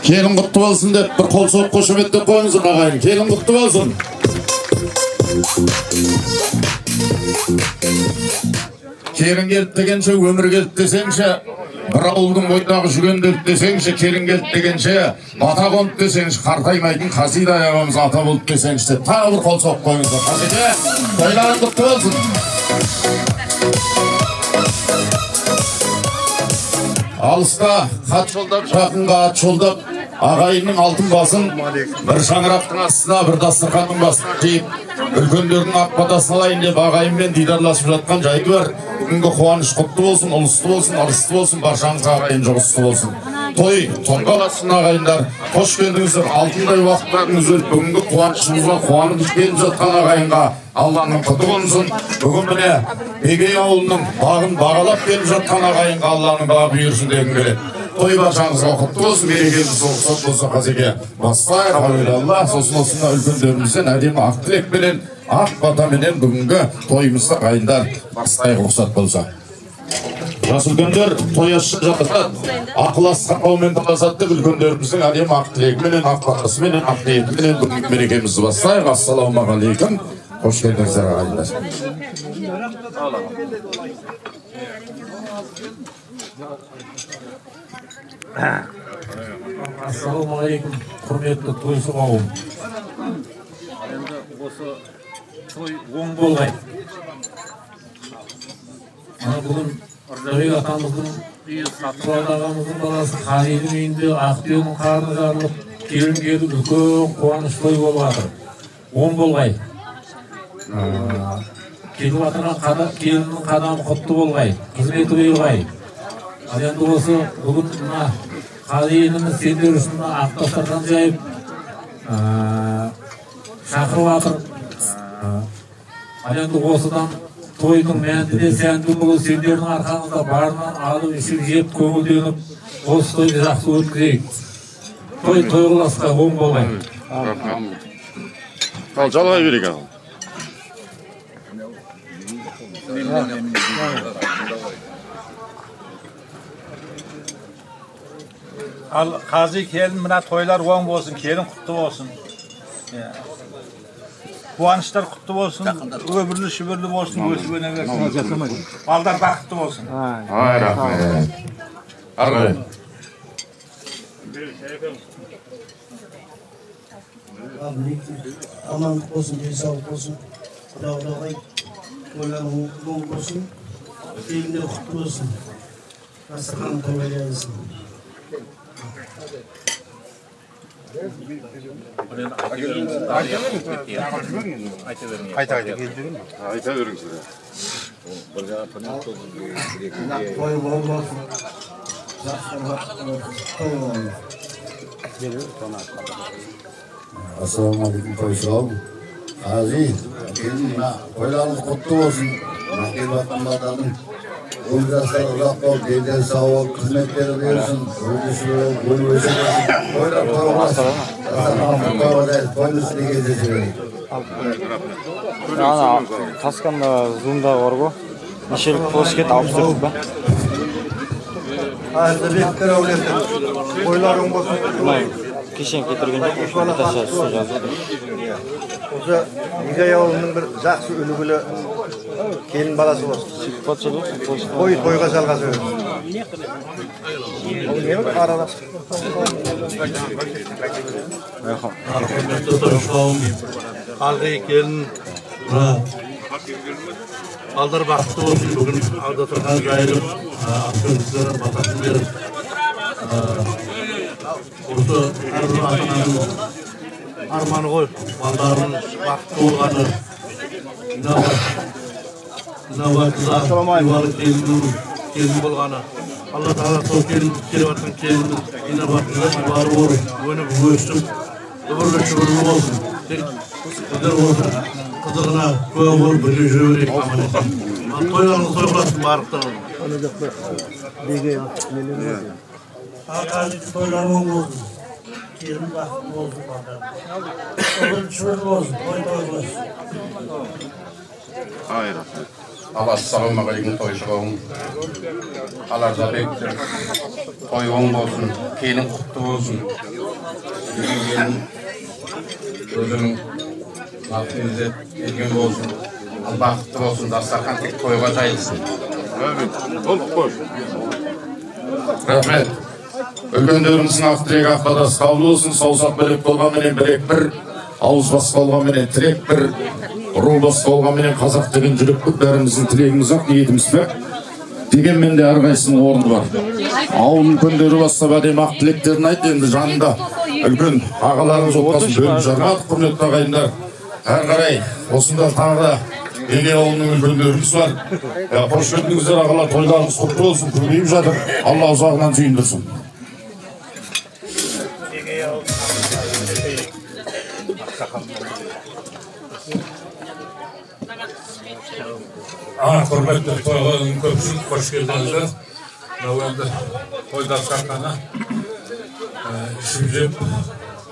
Kelin kutlu olsun dep bir kol soğuk koşumettep koyunuzun ağayın. Kelin kutlu olsun. Kelin gelip degençe ömür gelip desençe bir avulдың boydağı jügendelip desençe kelin gelip degençe ata konut desençe kartaymaydın kasida ayağımız ata bulup desençe ta bir kol soğuk koyunuzun. Kaside toyların kutlu olsun. Alыста хат жолдап, жақынға ат жолдап, ағайынның алтын басын бір шаңырақтың астына, бір дастарханның басына жиып, үлкендердің ақ батасын алайын деп ағайынмен дидарласып жатқан жайды бар. Бүгінгі қуаныш құтты болсын, ұлысты болсын, ырысты болсын, баршаңызға ағайын жұғысты болсын. Той, тонға бассын ағайындар, қош келдіңіздер, алтындай уақыттарыңыз өліп, бүгінгі қуанышымызға қуанып келіп жатқан ағайынға Алланың құты болсын. Бүгін міне Бегей ауылының бағын бағалап келіп жатқан ағайынға Алланың бағы бұйырсын дегім келеді. Той баршаңызға құтты болсын, берекелі соғысат болса қазеге бастайық әуелі Алла, сосын осында үлкендерімізден әдемі ақ тілекпенен, ақ батаменен бүгінгі тойымызды ағайындар бастайық рұқсат болса. Жас үлкендер той ашып жатады, ақыласқан қаумен таласады деп үлкендеріміздің әдемі ақ тілегіменен, ақ батасыменен, ақ ниетіменен бүгінгі мерекемізді бастайық. Ассалаумағалейкум. Hoş geldiniz arkadaşlar. Assalamu alaikum, hürmetli toysu qavım. Endi осы toy оң болғай. Бүгін Ыржабек атамыздың үйі Сатыбалды ағамыздың баласы Қалидің үйінде Ақтүйенің қарны жарылып, келін келіп үлкен қуаныш той болып жатыр. Оң болғай. Келіп атырған келіннің қадамы құтты болғай, қызметі бұйырғай. Енді осы бүгін мына Қалиеніміз сендер үшін ақ дастархан жайып шақырып жатыр. Енді осыдан тойдың мәнді де сәнді болу сендердің арқаңызда барынан алып ішіп жеп көңілденіп, осы тойды жақсы өткізейік. Той қыласқа оң болғай. Al жалғай берейік ағам. Al qazi kelin mına toylar oң bolsun, kelin qutlu bolsun. Quvonishlar qutlu bolsun, ömürlü şübürlü bolsun, ösüp öneversin. Balдар baqıtlı bolsun. Hay rahmet. Arqay. Amanlık olsun, sağlık olsun. Dağdağay, oyların oğul olsun. Elimleri kutlu olsun. Nasırkanı kovalayasın. Ayta geldirin mi? Ayta verin size. Toy bol olsun. Toy olsun. Assalamu alaikum toyşoğum. Qazi, kelin toylarınız kutlu olsun. Mahkeme vatandaşlarının Uyguraslar uzak ol, belden sağ ol, hizmetleri verirsin. Öldüsü ol, boyu ösü versin. Toylar toy olmasın. Zaten toylar toyun üstüne gezeceğiz. Ана тасканда зумда бар го. Нешелік площадь 64 ба? Hazır bekler öğletin. Toyların olsun. Кешен кетірген жоқ, Наташа үстіне жазды. Осы Бегей ауылының бір жақсы үлгілі келін баласы болсын. Тойға жалғасы өрсін. Ол не бар? Араласып. Құрметті тойшылауым, қалғай келін, балдар бақытты болсын, бүгін алда тұрған жайылып, ақшөндіктері батасын беріп, осы әрбір ата-ананың арманы ғой, балдарының бақытты болғаны, инабатты келін болғаны. Алла Тағала сол келіп жатқан келіннің инабатты бары болып, өніп өсіп, өмірлі шүбірлі болсын. Біздер осы қызығына куә болып бірге жүре берейік, аман есен. Тойларыңыз той қыласын барлықтарыңыз. Qazi toylar oğul olsun. Kelin baqıtlı olsun. Ömür şübürlü olsun. Toy olsun. Hay rahmet. Assalamualaikum toyşuğum. Alarda bektir. Toyğun olsun, kelin kutlu olsun. Bugün özünün vaktinizi bilgin olsun. Al bakıtlı olsun, dastarkan tek toyga jayılsın. Rahmet. Ölgönlerimizin akdirek akbada sağlı olsun, savsak bölük bolgan menen birek bir, ağız baskı olgan menen tirek bir, ruh baskı olgan menen kazak деген жүрөк бәріміздің тілегіміз ақ, ниетіміз бе. Дегенмен де әрқайсының орны бар. Ауыл үлкендері бастап әдемі ақ тілектерін айтты, енді жанында үлкен ағаларымыз отбасын бөліп жармадық, құрметті ағайындар. Әрі қарай осында тағы да Ege ауылының үлкендеріміз бар. Қош келдіңіздер ағалар, тойларыңыз құтты болсын, көбейіп жатыр. Алла ұзағынан сүйіндірсін. Құрметті тойғанның көпшілік қош келдіңіздер. Мынау енді той дастарханы ішіп жеп,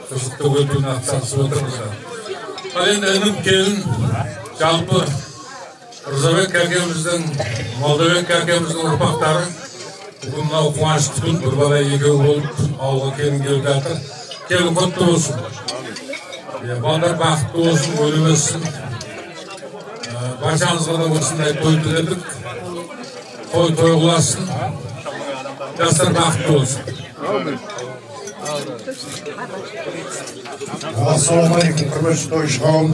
қызықты өтуіне атсалысып отырмыздар. Ал енді інім келін жалпы Рзабек әкеміздің, Молдабек әкеміздің ұрпақтары бүгін мынау қуанышты күн, бір бала екеу болып ауылға келін келіп жатыр. Келін құтты болсын. Балдар бақытты болсын, өлмесін. Баршаңызға да осындай той тіледік. Той қыласын. Жастар бақытты болсын. Ассалаумағалейкум, құрметті тойшығым.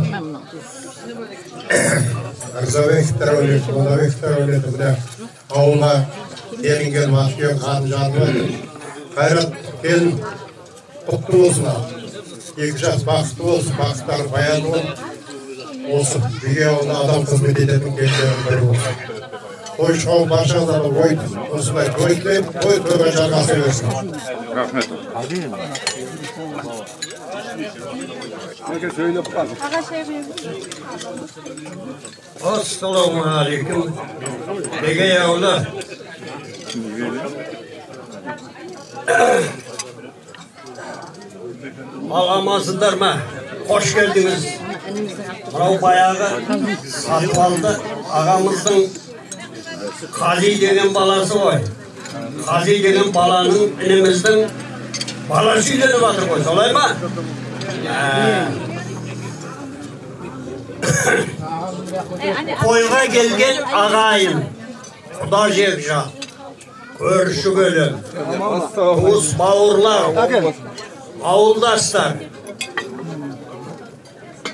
Рзабектер өлеті, Молдабектер өлеті, бұда ауылға келінген Маткен қаны жануы. Қайрат келін құтты болсын. Екі жас бақытты болсын, бақыттары баян болсын. Үйге ауылда адам қызмет ететін келдерін бірі болсын. Тойшығым баршаңыздар ой, осындай той тілеп, той жарғасы берсін. Рахмет. Assalamualaikum. Ege yavrular. Ağamasınlar mı? Hoş geldiniz. Bravo bayağı satып aldı. Ağamızın Kazi degen balası var. Kazi degen balanın inimizden balası ileri batır koy. Solay mı? Toyga gelgen ağayım. Kuda jevşa. Körüşü bölüm. Kus bağırlar. Avuldaşlar.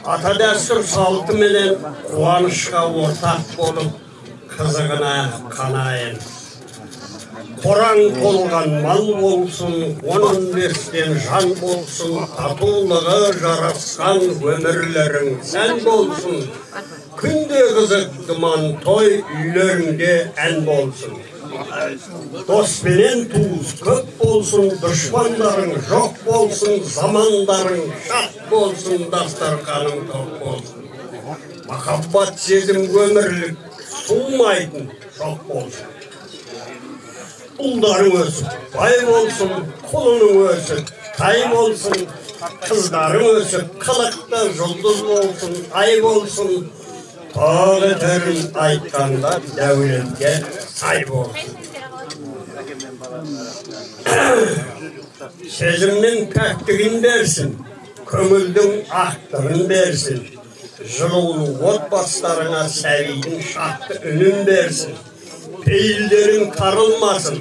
Atadastur saltı menen kuanışka ortak olup kızıgına kanayın. Koran kolgan mal bolsun, onun versten jan bolsun, tatuluğa jaraskan ömürlerin sen bolsun. Günde kızık duman toy üylerinde en bolsun. Dost bilen tuğuz köp bolsun, düşmanların yok bolsun, zamanların şart bolsun, dastarkanın top bolsun. Muhabbat sezim ömürlük, suğmaydın çok bolsun. Uldarın ölsün, bayım olsun, kolunun ölsün, kayım olsun, kızların ölsün, kılıkta yıldız olsun, ayıp olsun. Tağı terin aytkanda devletke sahip olsun. Sezimnin pektiğin dersin, kömüldün ahtırın dersin. Jılulu otbaslarına seviyin şahtı önün dersin. Peyillerin karılmasın,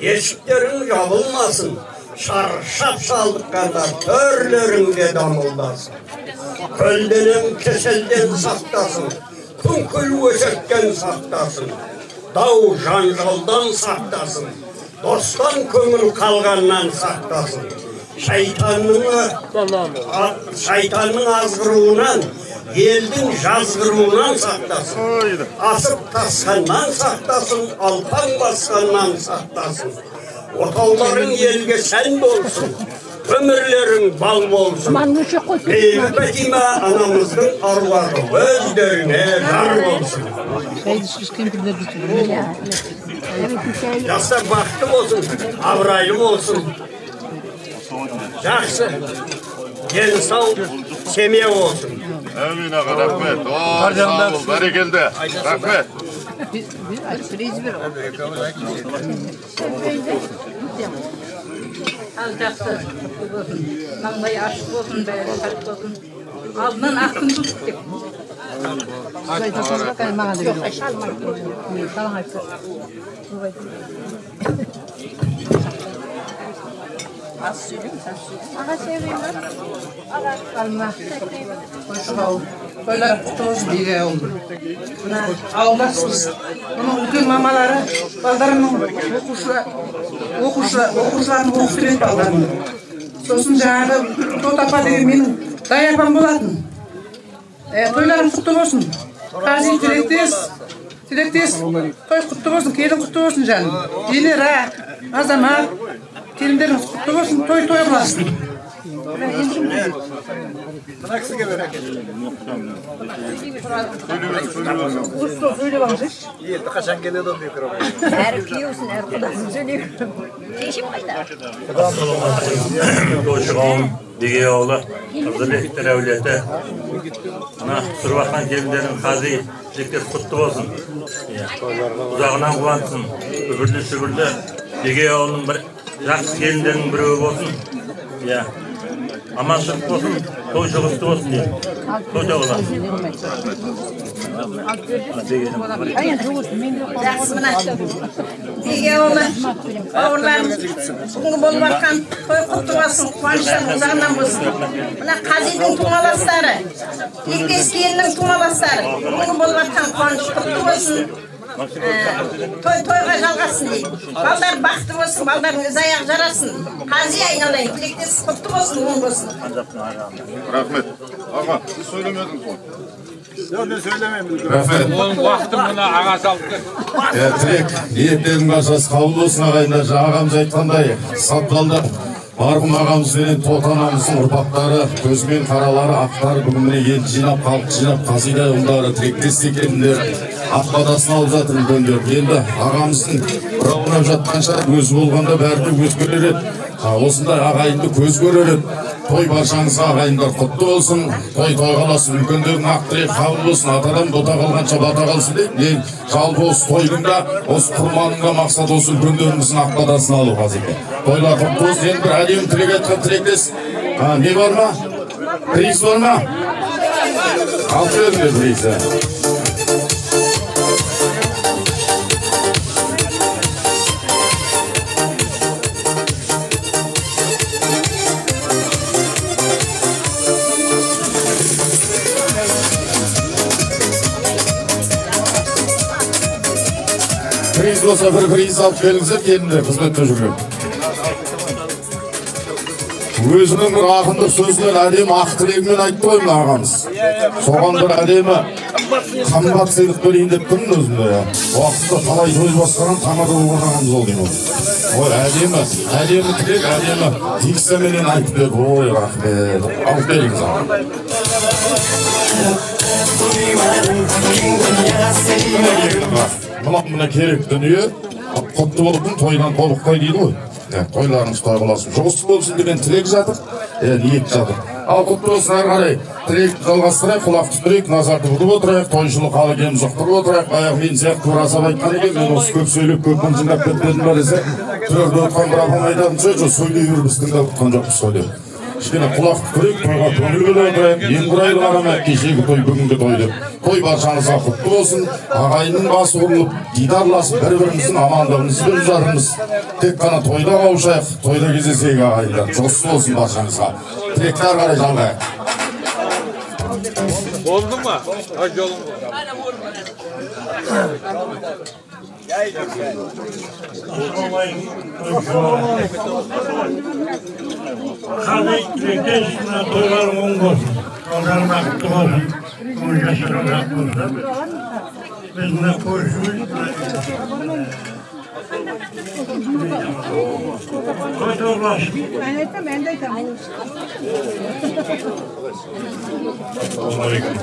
eşiklerin yabılmasın, şarşap saldıklarla törlerinde damıldasın. Köldenin keselden saktasın, kunkul öşekken saktasın, dav janjaldan saktasın, dosttan kömür kalgandan saktasın. Şeytanın azgırığından, Yeldin жазgırığından saktasın. Asıp taskandan saktasın, alpan baskandan saktasın. Otavların yelge sen bolsun, ömürlerin bal bolsun. Beyli Betime anamızın arvağı özlerine jar bolsun. Yaşlar baktım olsun, avrayım olsun. Жақсы, дені сау, семья болсын. Әмин аға, рахмет. Сау бол, бәрекелді. Рахмет. Al жақсы болсын, маңдай ашық болсын, бәрі сәтті болсын. Алдынан ақтын тұтып деп. Az söyleyeyim sen söyle. Ağa seveyim ben. Ağa. Alma. Hoş ol. Böyle toz bir oldu. Ağlasız. Bunun bütün mamaları, baldarının okuşlarını okuşturuyor baldarını. Sosun жаңағы Тотапа деген менің даяпам болатын. Тойларың құтты болсын. Қазір тілектес. Той құтты болсын, келін құтты болсын жаным. Елера, азамат, келіндеріңіз құтты болсын, той қыласын. Mına kısıge verek. Söyle bana. İyi, kaçan geliyordu mikrofon. Her kiyosun, her kudasın söylüyorum. Değişim kayda. Doğuşuğum, Digeoğlu, Hazırlık Devleti. Sırvaktan gelinlerin kazi, zikret kutlu olsun. Uzağından kulansın, übürlü Digeoğlu'nun bir жақсы gelinlerin biri olsun. Amanlık olsun, doğuşuğustu olsun diye. Doğuşuğular. Жақсы мына Диgeoğlu, бауырларымыз бүгінгі болып жатқан той құтты болсын, қуаныштан ұзағынан болсын. Мына қазидың тумаластары, Тілектес келіннің тумаластары, бүгінгі болып жатқан қуаныш құтты болсын. Тойға жалғасын дейді. Балдар бақытты болсын, балдарыңыз аяқ жарасын. Қази айналайын, тілектес құтты болсын, оң болсын. Rahmet. Ağa, siz söylemediniz onu. Yok, ben söylemeyeyim. Rahmet. Onun vakti buna ağa saldı. Тілек, ниеттерің баршасы қабыл болсын ағайындар. Ағамыз айтқандай, сатпалды марқұм ағамызбен тотанамыздың ұрпақтары, көзбен қаралары, ақтары бүгін міне ел жинап, халық жинап, қасида ұлдары, тілектес екендер, ақ батасын алып жатыр үлкендер. Енді ағамыздың бұрап жатқанша өзі болғанда бәрі де өз көрер еді. Осындай ағайынды көз көрер еді. Той баршаңызға ағайындар құтты болсын, той қаласын, үлкендердің ақ тілек қабыл болсын, атадан бота қалғанша бата қалсын дейді. Мен жалпы осы тойдың да, осы құрманың да мақсат осы үлкендеріміздің ақ батасын алу қазір. Тойлар құтты болсын, енді бір әдемі тілек айтқан тілектес. Не бар ма? Приз бар ма? Алып беріңдер призі. Приз болса бір приз алып келіңіздер, келіңдер қызметте жүрген. Өзінің бір ақындық сөзімен әдемі ақ тілегімен айтты ғой мына ағамыз. Соған бір әдемі қымбат сыйлық берейін деп тұрмын өзімде. Уақытта талай той басқарған тамада болған ағамыз ол деймін. Ой, әдемі тілек, әдемі дикцияменен айтып берді. Ой, рахмет. Алып беріңіз ағам. Мына керек дүние, құтты болсын, тойдан толықтай дейді ғой. Тойларыңыз той боласын. Жоғысы болсын деген тілек жатыр, ниет жатыр. Ал құтты болсын әрі қарай тілекті жалғастырайық, құлақты түрейік, назарды бұдып отырайық, тойшылық халы кем жоқтырып отырайық. Аяқ мен сияқты турасап айтқан екен, мен осы көп сөйлеп, көп мынжыңдап кетпедім бар десе, төрді отқан бір апам айтатын сөз, сөйлей бер біз тыңдап отқан жоқпыз ғой деп. Кішкене құлақты түрейік, тойға көңіл бөле отырайық, ең құрайлы қарама, кешегі той, бүгінгі той деп. Той баршаңызға құтты болсын, ағайынның басы ұрылып, дидарласып, бір-біріміздің амандығымызбен жарымыз. Тек қана тойда қауышайық, тойда кездесейік ағайындар. Жоқсы болсын баршаңызға. Тілекті әрі қарай жалғайық. Oldu mu? Hadi yolun bu. Қазір тілектес тойларың оң болсын, балдарың бақытты болсын, көңіл жасырған ақ болсын. Біз мына көршіміз той тойласын. Ben de айтамын. Assalamualaikum.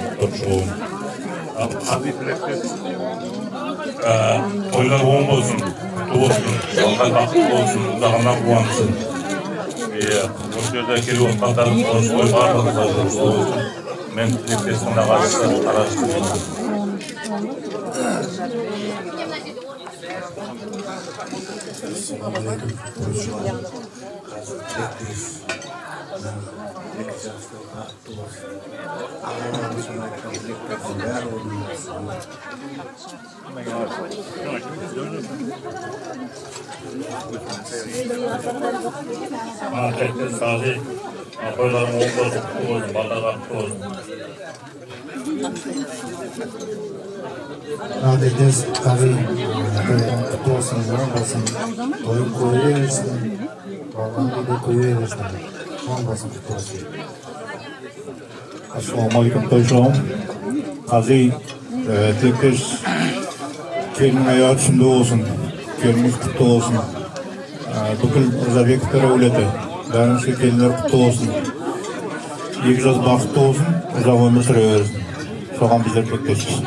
Toylar oğun olsun, kutlu olsun, Allah bakımlı olsun, uzağından kuvansın. Bu sözde kelip otmanların toy varlığında olsun. Ben tilektesimde karşı araştırıyorum. Assalamualaikum. Hazır tekliyiz. İki yaşta hakkı var. Allah'ın sana ekranlıklarını ver olun. Tekrar sazi, koylarım olsun, baldalar olsun. Adetiniz tabii kutlu olsun, zaman basın. Toyun koyuyorsun. Vallahi bir de koyuyorsun. Zaman basın kutlu olsun. Assalamualaikum to'yshom. Qazi tekrar kelin hayot shunda bo'lsin. Keliniz qutlu bo'lsin. Бүкіл Rizabekov aulati, barcha kelinlar qutlu bo'lsin. Egizak baxtli bo'lsin, uzoq umr suraversin. So'g'an bizlar bekleşik.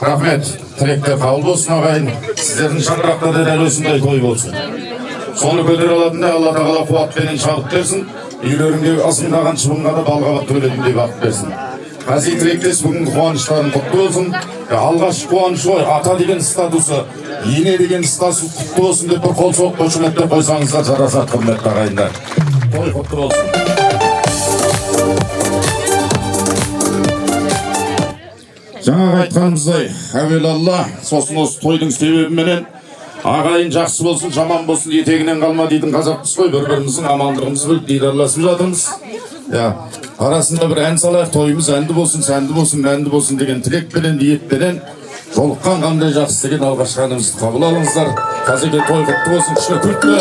Rahmet, tilekte kabul olsun ağayın. Sizlerin şakrakta da deli olsun toy olsun. Sonu kötür aladığında Allah Teala kuvat verin, şahit versin. Üylerinde asındağın çıbınға da balgabat töledinde vakit versin. Qazi tilektes bugün kuvanışların kutlu olsun. Alğaş kuvanışı var, ata degen statusu, yine degen statusu kutlu olsun dep bir kol soğuk koşunetlep koysanızlar jarasat kırmetli ağayınlar. Toy kutlu olsun. Жаңа айтқанымыздай, әуелалла, сосын осы тойдың себебіменен ағайын жақсы болсын, жаман болсын, етегінен қалма дейтін қазақпыз ғой, бір-біріміздің амандығымызды біліп дидарласып жатырмыз. Арасында бір ән салайық, тойымыз әнді болсын, сәнді болсын, мәнді болсын деген тілекпенен, ниетпенен жолыққан қандай жақсы деген алғашқы әнімізді қабыл алыңыздар. Қазірге той құтты болсын, кішкене күлкі.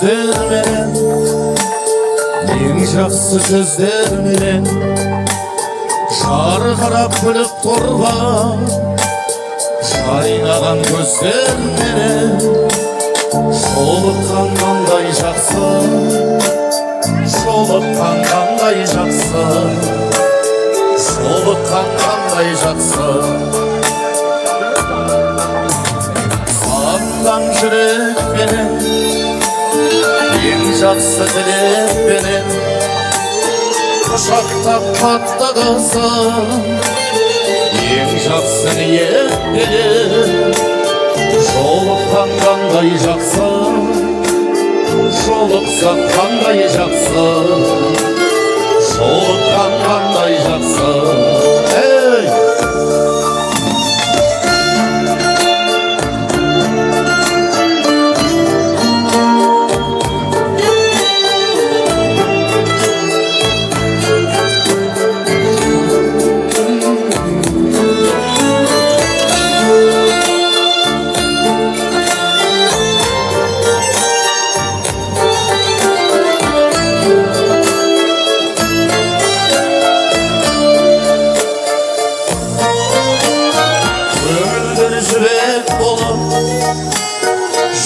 Yüzlermelen, en жақсы сөздермelen, жарқырап күліп тұрған, жайнаған көздермelen, жолыққан қандай жақсы, жолыққан қандай жақсы, жолыққан қандай жақсы. Сағынған жүрекпенен, ең жақсы тілекпенен құшақтап қаттығызым, ең жақсы ниетпенен жолыққан қандай жақсы, жолықсақ қандай жақсы, жолыққан қандай жақсы.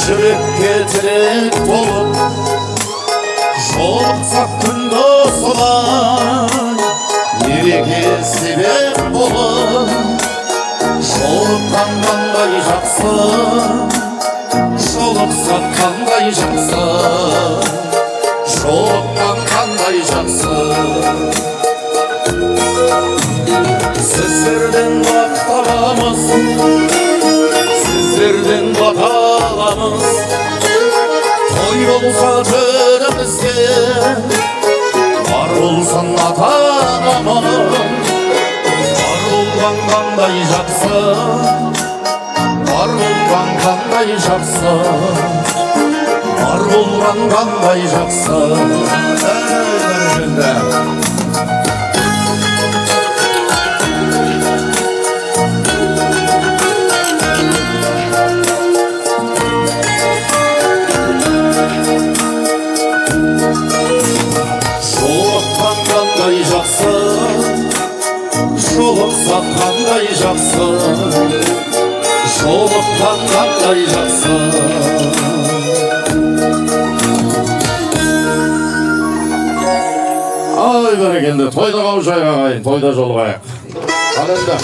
Жүрекке тілек толып, жолықсақ күнді солай, мереке себеп болып, жолыққан қандай жақсы, жолықсақ қандай жақсы, жолыққан қандай жақсы. Сіздерден бақыт аламыз, сіздерден бата аламыз, той болса төрімізде, бар болсын ата-анамыз, бар болған қандай жақсы, бар болған қандай жақсы, бар болған қандай жақсы. Жолықсақ қандай жақсы, жолыққан қандай жақсы. Ай бәрекелді, тойда қауышайық ағайын, тойда жолығайық. Al енді.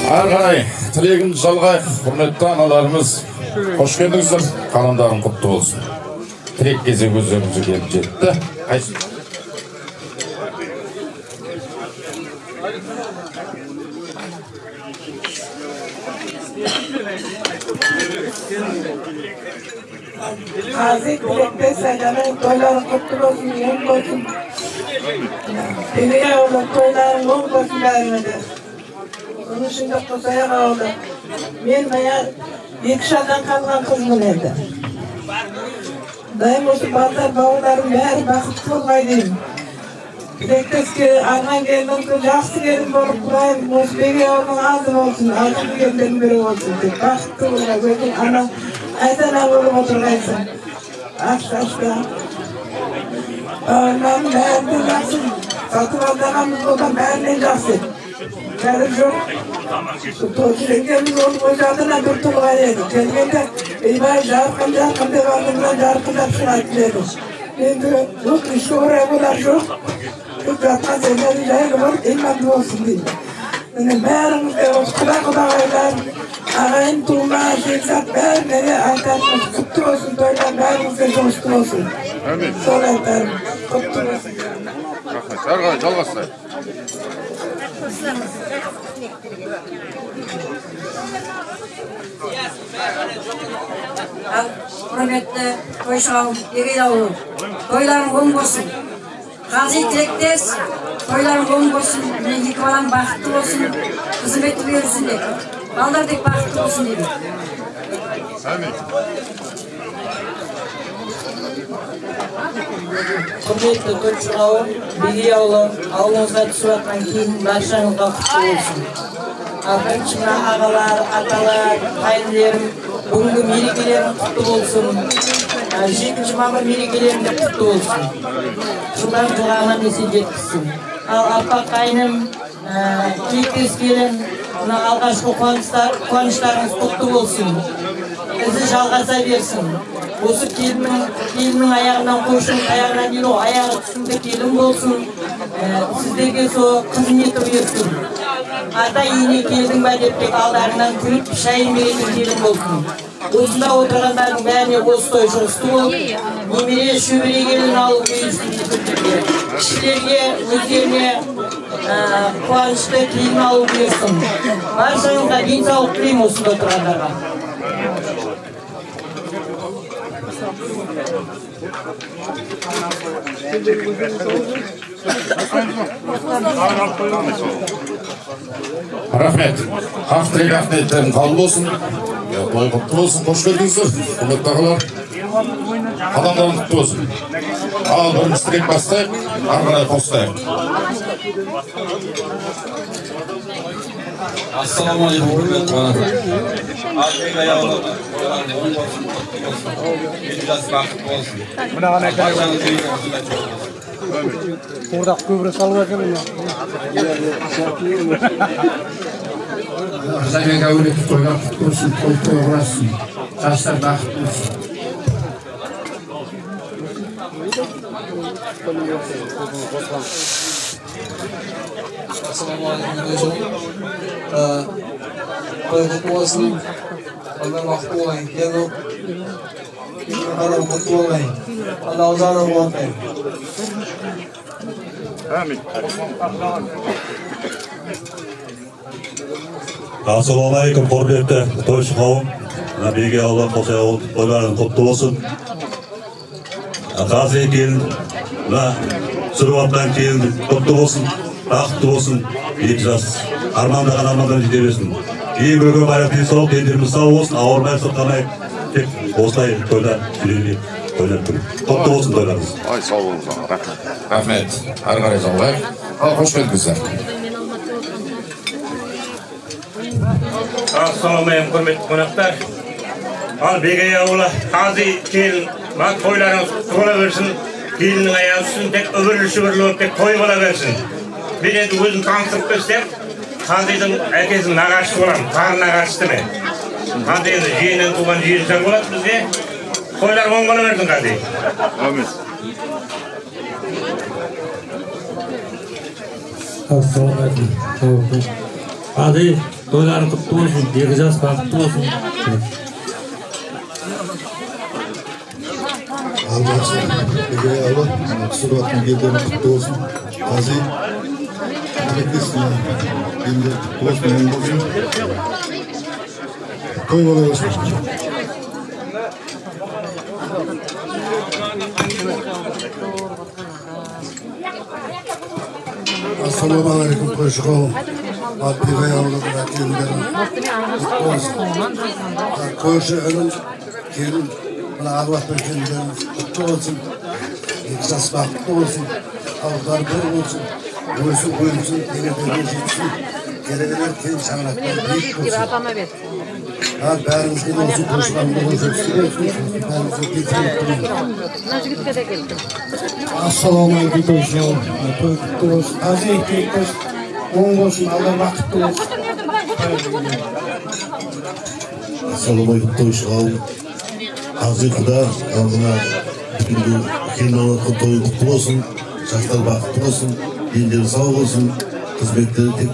Ары қарай тілегіміз жалғайық. Құрметті аналарымыз, қош келдіңіздер. Қаламдарың құтты болсын. Тілек кезек өздеріңізге келіп жетті. Qazi tilekte saylanın, toyların kutlu olsun, mutlu olsun. Beni oğlum, toyların mutlu olsun vermedi. Onun için de Kosaya oğlum. Ben bayağı yekşadan kalgan kızmın evde. Dayım olsun bazılar bağlarım bär bakıp olmayayım. Tilekteski argan geldim ki жақсы gelin bolup kurayım. Beni oğlum azım olsun, azım gelden biri olsun. Bakıp olmayayım. Benim ana aytana bolup oturgaysın. Aşk-aşkta. Ağırlarım bәрінен жақсы. Satып aldığımız olan bәрінен жақсы. Kәрім жоқ. Жеңгеміз оның ожатына бір тұлға еді. Келгенде, eyvay жарқын деп алдымнан жарқындап шығатын еді. Енді жоқ, ішкі орай болар жоқ. Жоқ, жатқан сендері жайлы болып, иманды болсын дейді. Бәрімізге осы құда-құдағайлар, ағайын тума, жексат бәріне айтатымыз құтты болсын, тойлар бәрімізге жұмысты болсын. Сол айтарым, құтты болсын. Рахмет. Ары қарай жалғастырайық. Құрметті тойшылауым, егей ауылым, тойларың оң болсын. Қази тілектес, тойларың оң болсын. Мен екі балам бақытты болсын, қызметті берсін деп. Балдар деп бақытты болсын деп. Құрметті тойшылауым, егей ауылым, ауылыңызға түсіп жатқан кейін баршаңызға құтты болсын. Біріншіна ағалар, аталар, қайынлерім, бүгінгі мерекелерім құтты болсын. 2 мамыр мерекелерім де құтты болсын. Жылдан жылға аман есен жеткізсін. Ал аппақ қайыным, тілектес келін, алғашқы қуаныштарыңыз құтты болсын. Ізі жалғаса берсін. Осы келіннің аяғынан қойшының аяғынан дейін аяғы түсімді келін болсын. Сіздерге сол қызметі берсін. Ата ене келдің ба деп тек алдарынан күліп шайын беретін келін болсын. Осында отырғандардың бәріне осы той жұғысты болып, немере шөбере келін алып үйісін етіп кішілерге өздеріне қуанышты келін алып берсін. Баршаңызға денсаулық тілеймін осында отырғандарға. Рахмет. Автырек рахметтерін қабыл болсын. Той құтты болсын, қош келдіңіздер. Құрметті ағалар. Адамдарын құтты болсын. Ал бірінші тірек бастайық, ары қарай қостайық. Ассалаумағалейкум, құрметті қонақтар. Алтын аяулы оң болсын, құтты болсын. Ел жас бақытты болсын. Баршаңыз үйге осындай жоқ болсын. Ордақ көбірек салып әкелі ме? Забек әулеті тойға құтты болсын, той құрасın. Жастар бақытты болсын. Ассалаумағалейкум, дойшым. Той құтты болсын. Ondan vaqtı olayın. Gelin. Adam құтты olayın. Allah uzanı olmayın. Assalamualaikum құрметті тойшы қауым. Беге аула қосай ауыл тойларын құтты болсын. Қазы келін, сүріп келін құтты болсын, бақытты болсын. Екі жас армандаған армандан жете берсін. Ең өрге байрақ денсаулық, дендеріміз сау болсын, ауырмай сырқамай тек осылай тойда жүрейік. Құтты болсын тойларыңыз. Ай, сау болыңыз. Рахмет. Ары қарай жалғайық. Ал қош келдіңіздер. Ассалаумағалейкум, құрметті қонақтар. Ал Бегей ауылы қази келін, тойларыңыз тола берсін, келіннің аяғы түсін, тек үбірлі-шүбірлі болып тек той бола берсін. Мен енді өзім таныстырып берсем, қазидың әкесінің нағашысы боламын, тарын нағашысы ме. Қази енді жиеннен туған жиеншар болады бізге. Тойлар оң бола берсін қази. Амин. Assalamualaikum. Hadi toyların kutlu olsun, yıkacağız, bakıtlı olsun. Albarsın, Begay Allah, kusura bakmayın, geldiğiniz kutlu olsun. Gazi, beklesin ya. Geldiğiniz kutlu olsun, yanında olsun. Koy bana olsun. Assalamu alaikum koşuğum. Begay Allah'ın geldiğinlerin kutlu olsun. Koşuğun gelin. Allah'tan kendileriniz kutlu olsun. İhsas bakıtlı olsun. Avlar bir olsun. Göğsü koyulsun. Gelirler geçsin. Gelirler kendi sanatlar büyük olsun. Ha, bärimizden olsun. Koşularımda olsun. Bärimizden getirip Assalamu alaikum koşuğum. Kutlu olsun. Aziz ihtiyaçlar. On olsun. Allah vakitli olsun. Assalamu alaikum koşuğum. Hazır kadar aldığına bütün kendi toyu kutlu olsun, şartlar bakıtlı olsun, dinleri sağ olsun, hizmetleri tek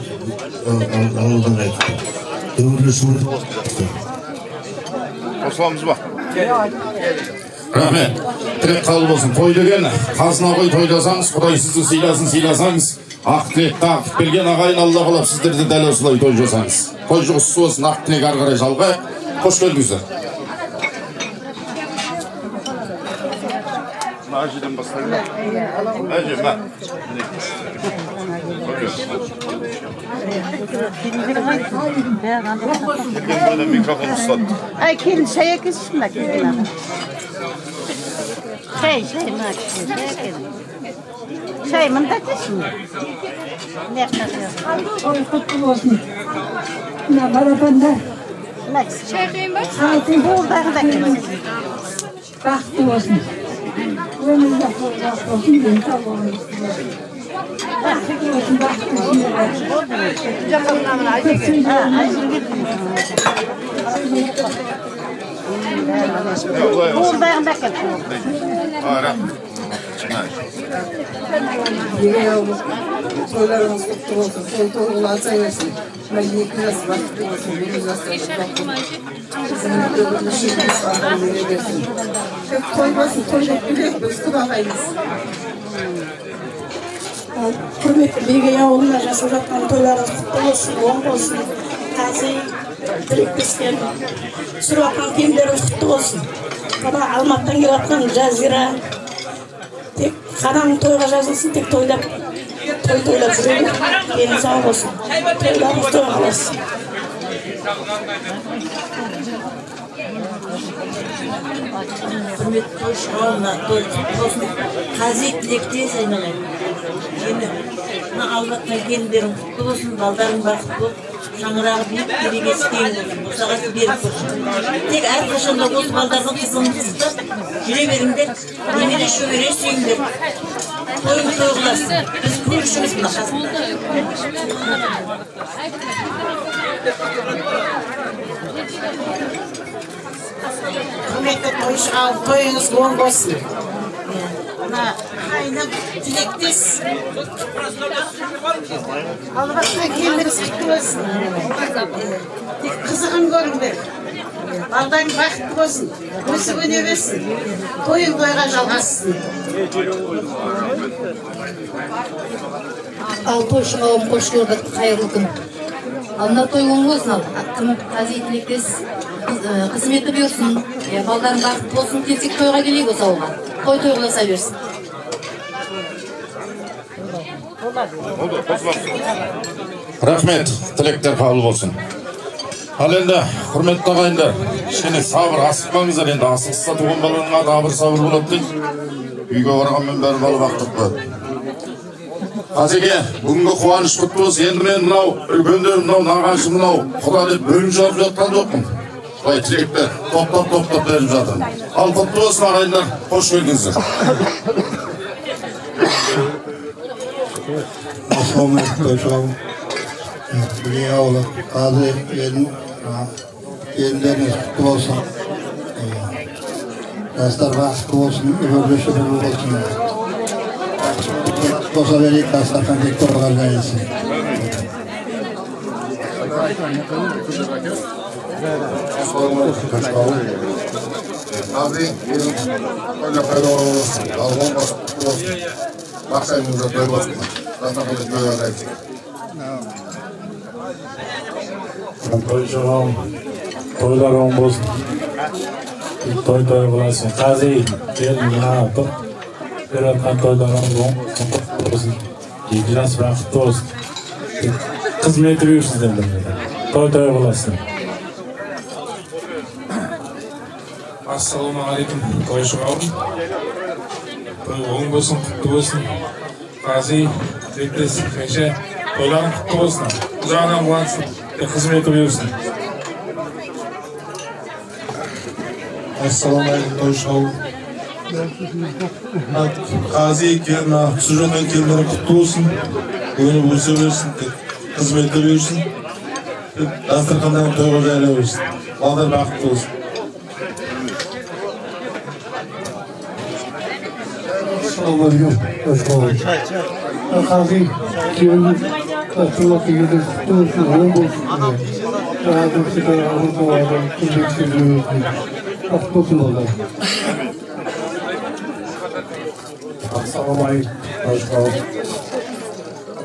Allah'tan ait. Ömürlü şuurlu olsun. Osman'ımız bak. Rahmet. Tilek kabul olsun. Toy деген қасына қой тойласаңыз, Құдай сізді сыйласын, сыйласаңыз, ақ тілекті ақтып келген ағайын Алла қалап сіздерді дәл осылай той жасаңыз. Той жұғысы болсын, ақ тілек ары қарай жалғайық. Қош келдіңіздер. Naci'den başlayalım. Naci, bak. Gelin böyle mikrofonu ıslat. Ay kelin şeye kızsın da kelin. Şey mında kızsın. Ne kadar? Kutlu olsun. Ne barabanda? Şeyhim bak. Hayatın buradan da kelin. Bahtı olsun. Önümüzde fotoğraf olsun, ben tamamı istiyorum. Bahtı olsun, bahtı olsun. Camlarına Ayşegül. Buradan da kelin. Ara. Toylarımız kutlu olsun. Toylar sayılsın. Ben yıkıyoruz. Vakti olsun. Bizim öbürlü şeyimiz var. Hep toymasın. Toylar güle. Üstü bakayız. Hürmetli Begay oğluna yaşa жатқан toylarımız kutlu olsun. Oğun olsun. Tazi тілектескен түсіріп жатқан фильмдеріміз құтты болсын. Мына Алматыдан келіп жатқан Жазира тек қадам тойға жазылсын, тек тойлап жүрейік. Дені сау болсын. Тойларымыз тойға қаласын. Құрметті той шығауына той құтты болсын. Қази тілектес айналайын. Енді мына Алматыдан келіндерің құтты болсын, балдарың бақытты болып, шаңырағы биік керегесі кең болсын, босағасы берік болсын. Тек әрқашанда осы балдардың қызығын ұстап жүре беріңдер, немере шөбере сүйіңдер. Тойың той қыласын. Біз көрішіміз мына қасында. Құрметті той шығау, тойыңыз оң болсын. Мына қайнап тілектес. Алматыға келдіңіз құтты болсын. Тек қызығын көріңдер. Балдарың бақытты болсын. Өсіп өне берсін. Тойың тойға жалғассын. Ал той шығауым қош көрдік, қайырлы күн. Алына той оң болсын ал. Аттым Қази тілектес қызметі бұйырсын. Балдарың бақытты болсын, келсек тойға келейік осы ауылға. Той қыласа берсін. Рахмет, тілектер қабыл болсын. Ал енді, құрметті ағайындар, кішкене сабыр асықпаңыздар, енді асықса туған баланың аты абыр сабыр болады дейді. Үйге барғанмен бәрі балы бақтық болады. Қазеке, бүгінгі қуаныш құтты болсын. Енді мен мынау, үлкендер мынау, нағашы мынау, құда деп бөлім жарып жатқан жоқпын. Құдай тілектер топтап беріп жатыр. Ал құтты болсын ағайындар, қош келдіңіздер. Assalamualaikum. Beliau Qazi yerleriniz kutlu olsun. Dersler vakti olsun, ömürlü şöyle olsun. болса берейік, дастархан тек торға жайылсын. Қазір қойла қайда оралысың, алған басып болсын, бақсайымызда той болсын, дастарханды тойға жайылсын. Той шығауым, тойлар оң болсын. Той қыласын. Қазір келін мына тұр. Бератқан тойлар оң болсын. Екі жас бақытты болсын. Қызметі берсізден білмеді. Той қыласын. Ассалаумағалейкум, той шығауым. Той оң болсын, құтты болсын. Қазір тілектес, кәше, тойларың құтты болсын. Ұзағынан қуансын. Қызметі берсін. Ассалаумағалейкум, той шығауым. Қази келін, ақысы жоққан келіндері құтты болсын. Өңі өсе берсін, қызметі берсін. Дастархандағы тойға жайлы берсін. Балдар бақытты болсын. Ассалаумағалейкум, той шығауым. Қази келін, Asılmak gibi tutuyorsun, ne bolsun diye. Rahatım çıkar, ağzım adam, kızık sürüyorsun. Aklısın onlar. Assalamualaikum.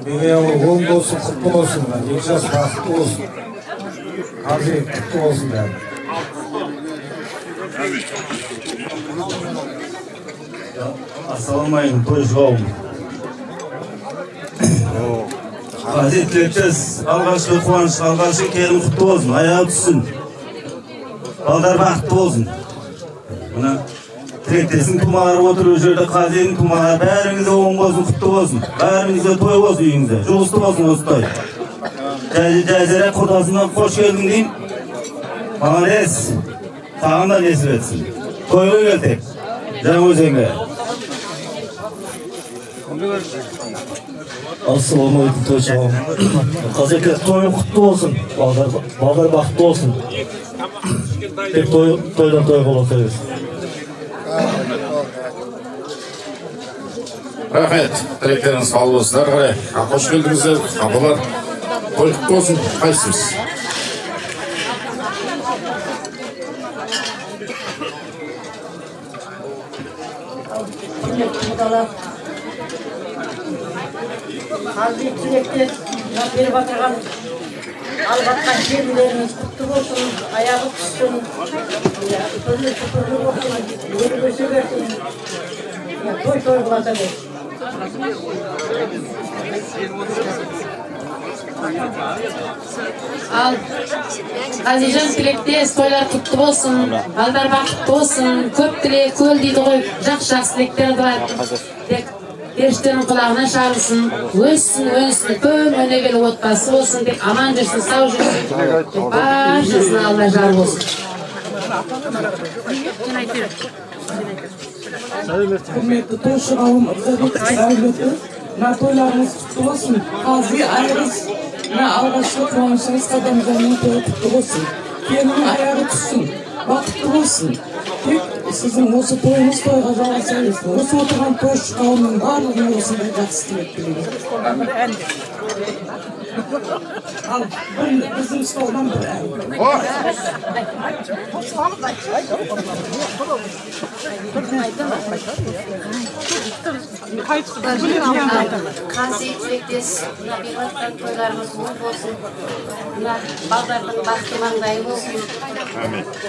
Beni oğlum olsun, kutlu olsun. Yekşas bahtı olsun. Hazır kutlu olsun yani. Assalamualaikum, той шығауым. Қазір тілектес, алғашқы қуаныш, алғашқы келін құтты болсын, аяғы түссін. Балдар бақытты болсын. Мына тілектесің тумалары отыр өз жерде, қазірдің тумалары бәріңізде оң болсын, құтты болсын. Бәріңізде той болсын үйіңізде, жұлысты болсын осы той. Жәзіре құрдасынан қош келдің дейін. Мағалес, саған да несіп етсін. Тойға келтек, жаңа өзенге. Ассалаумағалейкум, той шығауым. Қазір тойың құтты болсын, балдар бақытты болсын. Тек тойдан той болса берсін. Рахмет, тілектеріңіз қабыл болсындар. Қош келдіңіздер, қабылар. Той құтты болсын, қайсымыз? Қазір тілектес, беріп атырған алғатқан келіндеріңіз құтты болсын, аяғы түссін, түрлі болсын, өсе берсін, той қылата берсін. Ал Ғазижан тілектес, тойлар құтты болсын, балдар бақытты болсын, көп тілек, көл дейді ғой, жақсы тілектер бар. Періштенің құлағына шағылсын, өссін, өнсін, көп өнегелі отбасы болсын, тек аман жүрсін, сау жүрсін, баршасына Алла жар болсын. Құрметті той шығауым, Ырзабек әулеті, мына тойларыңыз құтты болсын. Қазір айрыз, мына алғашқы қуанышыңыз қадамжанның тойы құтты болсын. Келіннің аяғы түссін, бақытты болсын. Тек сіздің осы тойыңыз тойға жалғаса берсін. Осы отырған той шығауымның барлығына осындай жақсы тілек тілеймін. Ал біздің столдан бір ән. Қази тілектес, мына бейбаттан тойларымыз мол болсын. Мына балдардың бақытты маңдайы болсын.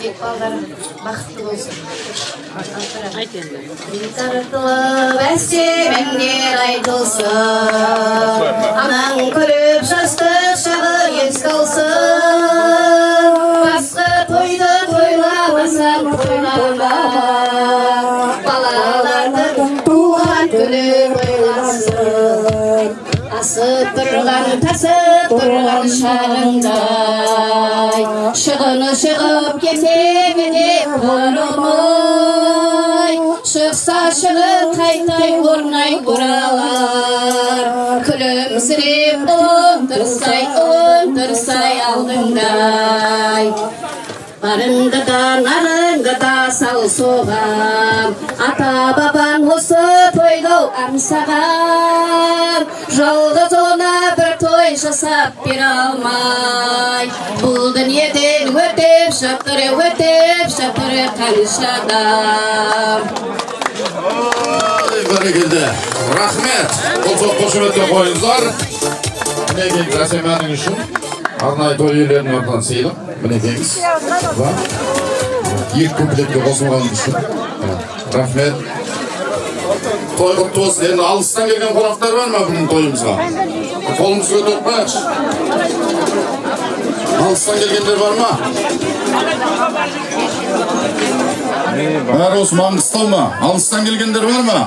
Тек балдарым бақытты болсын. Тартылып әсемендер айтылсын, анаң көріп жастық шағы еске алсын. Басқа тойды тойламасам тойлама, балалардың туған күні тойласын. Асып тұрған, тасып тұрған шағындай, шығыны шығып кетемі деп бұрылмай, шықса шығып қайтай орнай оралар. Күлімсіреп ұлындырсай алдыңдай, барыңды да нарыңды Жолыңды да сау соғам, ата бабаң осы тойлау аңсаған. Жалғыз ona бір той жасап бере алмай, бұл дүниеден өтіп жатыр қанша адам. Бәрекелді. Рахмет. Бұл қошеметке қойыңыздар. Мінекей Жасеманың үшін арнайы той иелерінің атынан сыйлық. Мінекейіңіз. Екі комплектке қосылғаныңыз үшін. Рахмет. Той құтты болсын. Енді алыстан келген қонақтар бар ма бүгін тойымызға? Қолымыз көтеріп қояйықшы. Алыстан келгендер бар ма? Бәрі осы Маңғыстау ма? Алыстан келгендер бар ма?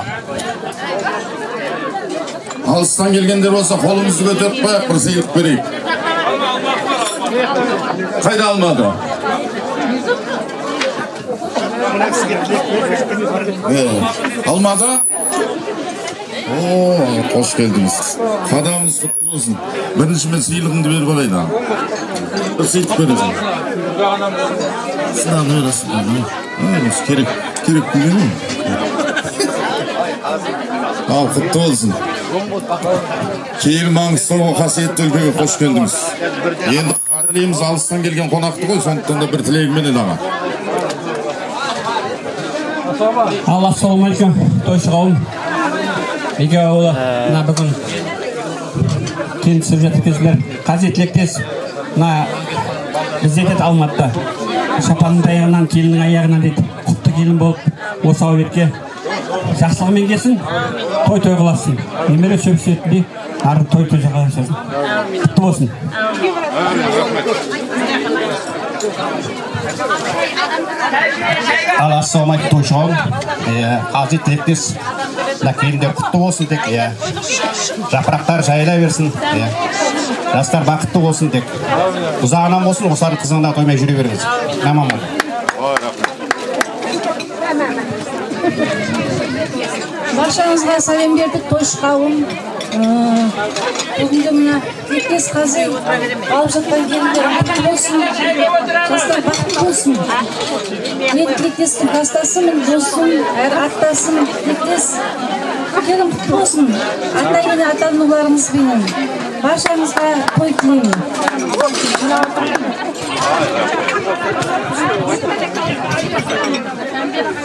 Алыстан келгендер болса қолымызды көтеріп қояйық, бір сыйлық берейік. Қайда алмады? Алмады? Қош келдіңіз. Қадамыңыз құтты болсын. Бірінші мен сыйлығыңды беріп алайын. Бір сыйлық бересің. Сынағы бересің. Керек білгенім. Ал, құтты болсын. Кейл Маңғыстауға қасиетті өлкеге қош келдіңіз. Енді қадірлейміз, алыстан келген қонақты ғой, сондықтан да бір тілегімен аға. Ассалаумалейкум, тойшы қауым. Беге ауылы, мына бүгін келісіп жатырсыздар. Қази тілектес, мына бізде деді Алматыда. Шапанның аяғынан, келінің аяғынан дейді. Құтты келін болып, осы ауветке жақсылығымен келсін, той қыласын. Немере сөпсетінде ары той жақалашасын. Құтты болсын. Ассалаумалейкум, тойшы қауым. Қази тілектес, келіндер құтты болсын тек. Жапырақтар жайыла берсін. Жастар бақытты болсын тек. Ұзағынан болсын, осылардың қызығына тоймай жүре беріңіз. Аман бол. Баршаңызға сәлем бердік, тойшы қауым. Бүгінгі мына тілектес қази алып жатқан келіндер құтты болсын, жастар бақытты болсын. Мен тілектестің бастасымын, досым, аттасым, тілектес. Келін құтты болсын, ата-ене ата-аналарымызбенен. Баршаңызға той тілеймін.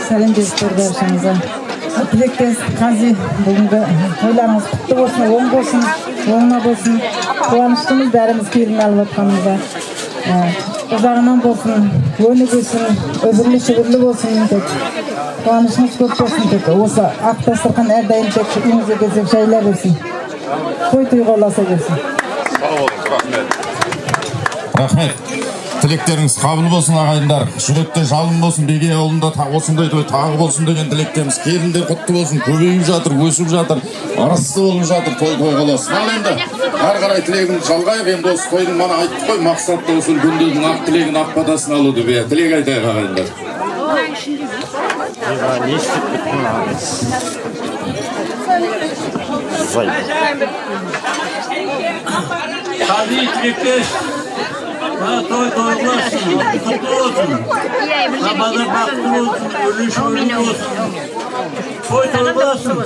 Сәлем бердік баршаңызға. Тілектес қази бүгінгі тойларыңыз құтты болсын, оң болсын, оңына болсын. Қуаныштымыз бәріміз келін алып жатқанымызға. Ұзағынан болсын, өні болсын, өбірлі-шүбірлі болсын тек. Қуанышыңыз көп болсын тек. Осы ақ дастархан әрдайым тек үйіңізге келсек жайла берсін. Той-тойға ұласа берсін. Рахмет. Тілектеріңіз қабыл болсын ағайындар. Жүректе жалын болсын, Беге ауылында осындай той тағы болсын деген тілектеріміз. Келіндер құтты болсын, көбейіп жатыр, өсіп жатыр, арысты болып жатыр, той қаласын. Ал енді ары қарай тілегімді жалғайық. Енді осы тойдың мана айттық қой, мақсатты осы үлкендердің ақ тілегін ақ батасын алуды. Тілек айтайық ағайындар. Қази тілектес. Той қыласын, құтты болсын. Базар бақытты болсын, өрлі-шүрлі болсын. Той қыласын.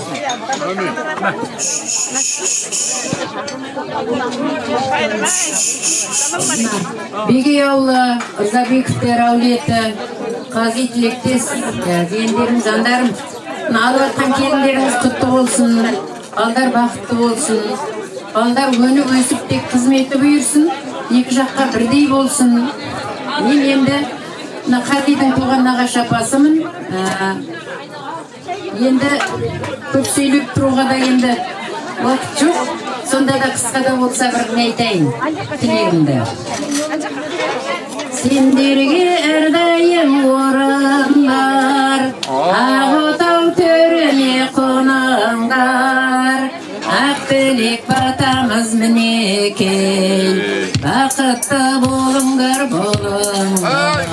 Беге ауылы, Ырзабековтер әулеті, қази тілектес, жиендерім, жандарым. Алып жатқан келіндеріңіз құтты болсын, балдар бақытты болсын. Балдар өні өсіп тек қызметі бұйырсын. Екі жаққа бірдей болсын. Мен енді Қазидың туған нағашы апасымын. Енді көп сөйлеп тұруға да енді уақыт жоқ. Сонда да қысқа да болса бір не айтайын тілегімді. Сендерге әрдайым орындар, ақ отау төріне қоныңдар. Ақ тілек батамыз мінекей, бақытты болыңдар, болыңдар.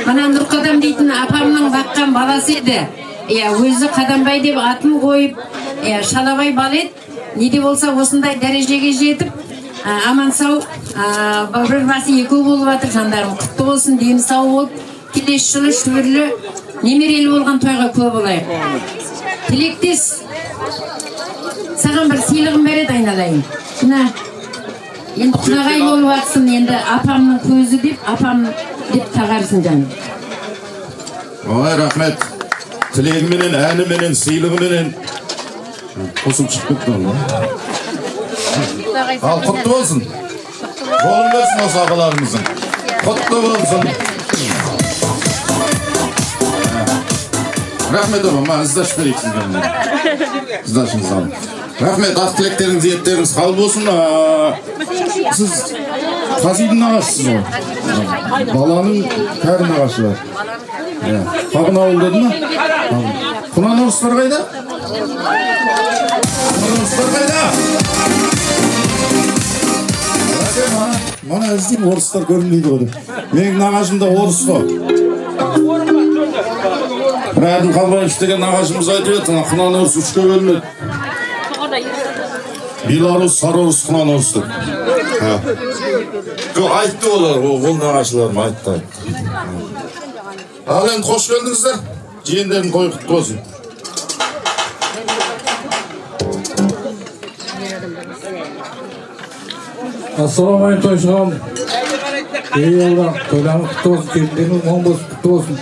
Мына Нұрқадам дейтін апамның баққан баласы еді. Өзі Қадамбай деп атын қойып, Шалабай бал еді. Неде болса осындай дәрежеге жетіп, аман сау, бір басы екеу болып жатыр, жандарым құтты болсын, дені сау болып, келесі жылы шүбірлі немерелі болған тойға көп болайық. Тілектес, саған бір сыйлығым береді айналайын. Мына енді құнағай болып атсын, енді апамның көзі деп, апам деп тағарсын жаным. Ой, рахмет. Тілегіменен, әніменен, сыйлығыменен қосып шығып кетті ол. Ал құтты болсын. Жолын берсін осы ағаларымыздың. Құтты болсын. Рахмет оба, ма іздаш берейік сізге. Іздашыңыз алып. Рахмет, ақ тілектеріңіз, ниеттеріңіз қабыл болсын. Сіз Қазидың ағасысыз ғой. Баланың кәрін ағасы бар. Қағын ауыл деді ма? Құнан орыстар қайда? Құнан орыстар қайда? Мана іздейм, орыстар көрінбейді ғой. Менің нағашым да орыс қой. Радым Қалбаевич деген нағашымыз айтып еді, Құнан орыс үшке бөлінеді. Белорус, Сарорус, Құнан орыс деп. Айтты олар, ол нағашыларым айтты. Ал енді қош келдіңіздер. Жиендердің тойы құтты болсын. Ассалаумағалейкум тойшығам. Алла, тойларың құтты болсын, келіндерің оң болсын, құтты болсын.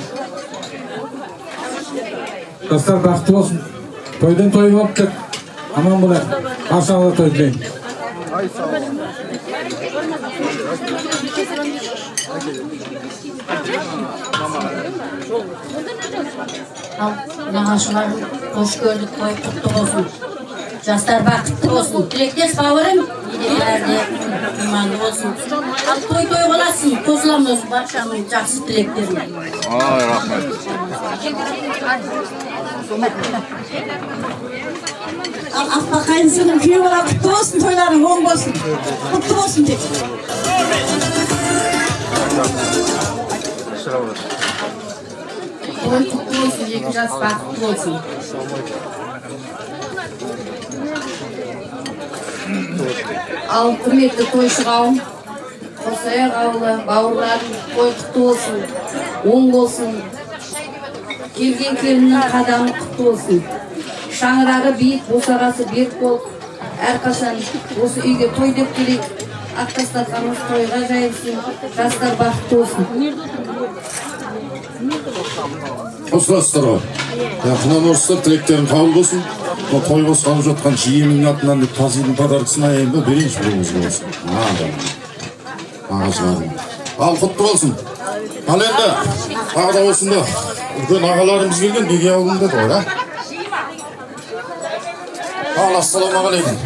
Жастар бақытты болсын. Тойдан той болып тек аман болайық. Баршаңызға той тілеймін. Ал нағашыларым қош көрдік, той құтты болсын. Жастар бақытты болсын. Тілектес бауырым, енелерде иманды болсын. Ал той боласын, қосыламыз осы баршаның жақсы тілектеріне. Ай, рахмет. Ал Ақбақайын сенің күйеу бала құтты болсын, тойларың оң болсын. Құтты болсын деп. Той құтты болсын, екі жас бақытты болсын. Ал құрметті тойшы қауым, Қосаяқ ауылы, бауырларым, той құтты болсын, оң болсын. Келген келіннің қадамы құтты болсын. Шаңырағы биік, босағасы берік болып, әрқашан осы үйге той деп келейік. Ақтастатқанымыз тойға жайылсын, жастар бақытты болсын. Қосыласыздар ғой. Құнан орыстар тілектерін қабыл болсын. Той қосқанып жатқан жиенің атынан деп Қазидың подаркысын аяйын ба, берейінші біреуімізге болсын. Ағашыларым. Ал құтты болсын. Ал енді, тағда осында үлкен ағаларымыз келген, неге ауылында ғой, а? Ал, ассаламағалейкум.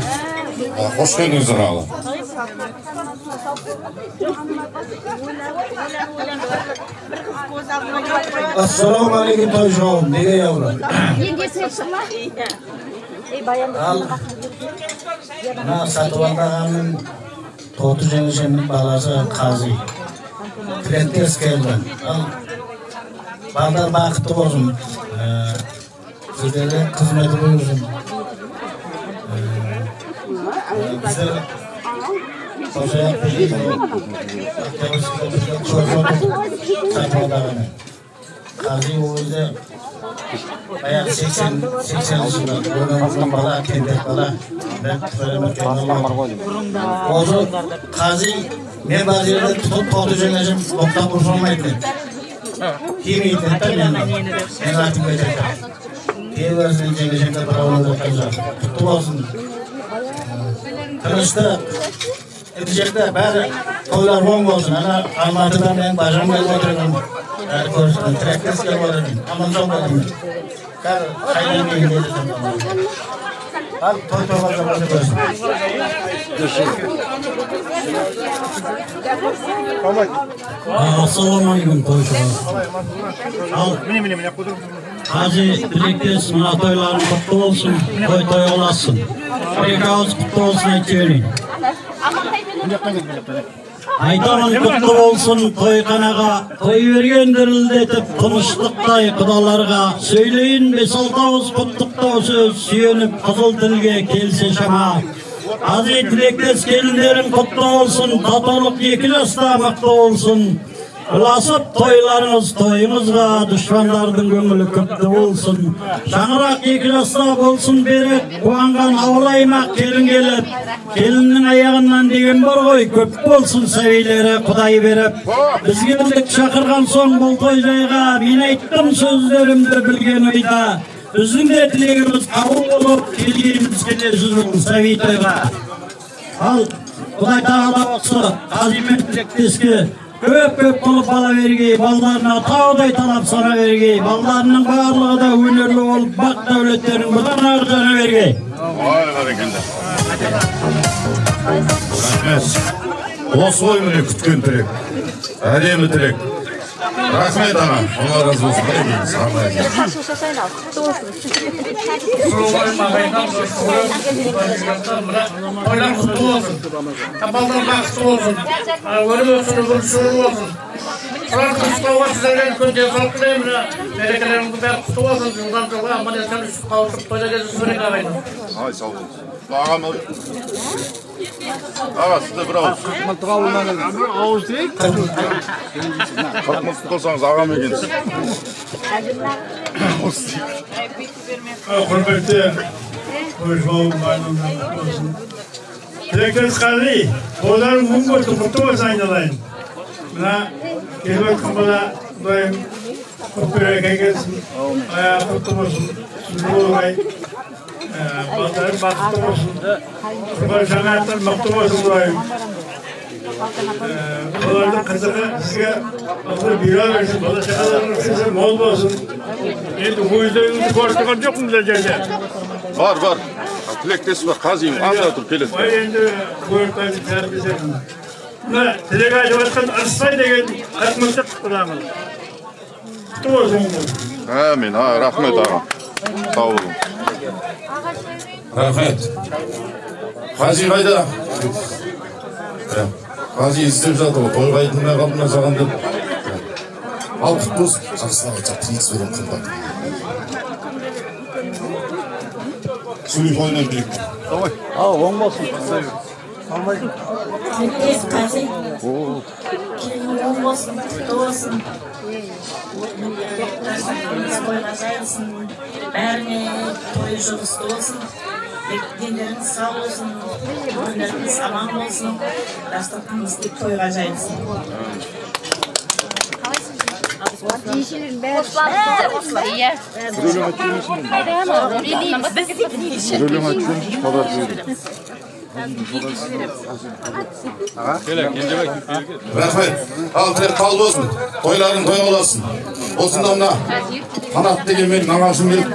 Қош келдіңіздер ағалар. Ассалаумағалейкум тойшығым, неге яура? Ал, мына Сатыбалды ағамның тоты жеңешемнің баласы Қази. Тілектес келді. Ал, балдар бақытты болсын. Сіздерге қызметі бұйырсын. Біздер Қосаяқ білейді. Сатыбалды ағамның. Қази өзі аяқ 80 жылдар өміріміздің бала, тентек бала. Осы Қази мен бар жерде тоты жеңешім тоқтап ұрсылмайтын. Келмейтін мен айтып кетеді. Кейбірсін жеңешемді бір ауылы жатқан жоқ. Құтты болсын. Тыныштық. Етішекті бәрі тойлар оң болсын. Ана Алматыдан мен бажам келіп отырмын. Бәрі көрсін. Тілектес келіп отырмын. Аман жол болдым. Бәрі қайдан кейін келді. Al toy zamanı görürsün. Assalamualaikum toyşular. Al. Hacı Dilektes mına toyların kutlu olsun. Toy olasın. Bir ağız kutlu olsun etçeğinin. Aytamın kutlu olsun toy kanağa, toy vergendirildi etip konuştuktay kudalarga, söyleyin 5-6 ağız kutlukta söz süyenip kızıl tilge kelse şama. Aziz Dilektes gelinlerin kutlu olsun, tatoluk 2 jasta mutlu olsun. Ыласып тойларыңыз тойыңызға, дұшпандардың көңілі көпті болсын. Шаңырақ 2 жаста болсын берек, қуанған ауыл аймақ келін келіп. Келіннің аяғынан деген бар ғой, көп болсын сәбилері Құдай беріп. Біз келдік шақырған соң бұл той жайға, мен айттым сөздерімді білген ойда. Біздің де тілегіміз қабыл болып, келгеніміз келесі жылдың сәби тойға. Ал Құдай тағала осы қазимен тілектеске көп болып бала бергей, балдарына таудай талап сана бергей, балдарының барлығы да өнерлі болып, бақ дәулеттерін бұдан ары жана бергей. Осы ғой міне күткен тілек, әдемі тілек. Рахмет аға, Allah разы болсын. Тойлар құтты болсын, балдар бақытты болсын, өлім өсірі бүршілі болсын. Құран Құстауға сіздерден үлкен денсаулық тілеймін. Мерекелеріңіздің бәрі құтты болсын, жылдан жылға аман есен үшіп қауышып тойда кездесу керек ағайын. Ай, сау болсын. Ағам аға, сізде бір ауыз. Қырқмылтық ауылынан бір ауыз дейік. Қырқмылтық болсаңыз ағам екенсіз. Құрметті қойшауым барлығынан болсын. Тілектес Қази, оларың мұң болсын, құтты болсын айналайын. Мына келіп өткен бала дайым құтпырек әкелсін, аяғы құтты болсын, сүзгі болғай. Балдары бақытты болсын, құрбан жаңарттар мықты болсын дайым. Олардың қызығы сізге ақылы бұйра берсін, бала шағаларыңыз сізге мол болсын. Енді өздеріңізді көріп тұрған жоқпын бұл жерде. Бар. Тілектес бар, қазиым, анда тұр келеді. Енді көріп қайсы тәрбесетін. Мына тілек айтып жатқан Ырысбай деген Қырқмылтық құрамыз. Құтты болсын. Әмин, рахмет аға. Сау болың. Рахмет. Қази қайда? Қази іздеп жатыр, тойға айтылмай қалдым саған деп. Ал құтты болсын. Жақсылап айтса, тілекс берем қымбат. Сөйлей қойынан білек. Давай. Оң болсын. Тілектес Қази, келін оң болсын, құтты болсын. Тойға жайылсын, бәріне тойы жұғысты болсын. Дендеріңіз сау болсын, өміріңіз аман болсын, дастарханыңыз тек тойға жайылсын. Рахмет. Ал тілек қал болсын. Тойларың той боласын. Осында мына Қанат деген менің нағашым келіп.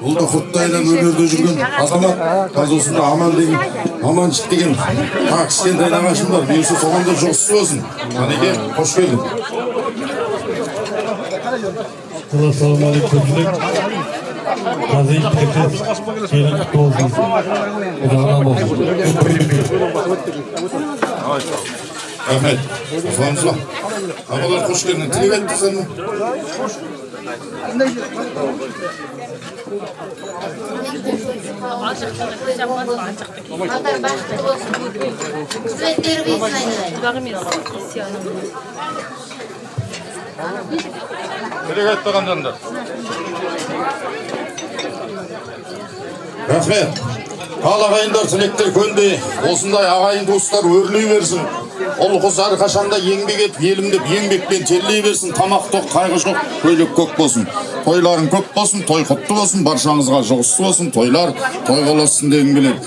Бұл да құттайдан өнерде жүрген азамат. Қазір осында Аман деген, Аманшық деген кішкентай нағашым бар. Бұйырса соған да жоқсыз болсын. Қанеке, қош келдің. Ассалаумағалейкум көпшілік. Қази тілектес келін құтты болсын. Ұзағынан болсын. Рахмет. Осыламыз ба? Ағалар қош келдің. Тілек айтты сені. Тілек айтты қандаңдар. Рахмет. Ал ағайындар тілектер көнбей, осындай ағайын туыстар өрлей берсін. Ол қыз әрқашанда еңбек етіп, елімдеп еңбекпен терлей берсін. Тамақ тоқ, қайғы жоқ, көйлек көк болсын. Тойларың көп болсын, той құтты болсын, баршаңызға жұғысты болсын, тойлар той қаласын деген келеді.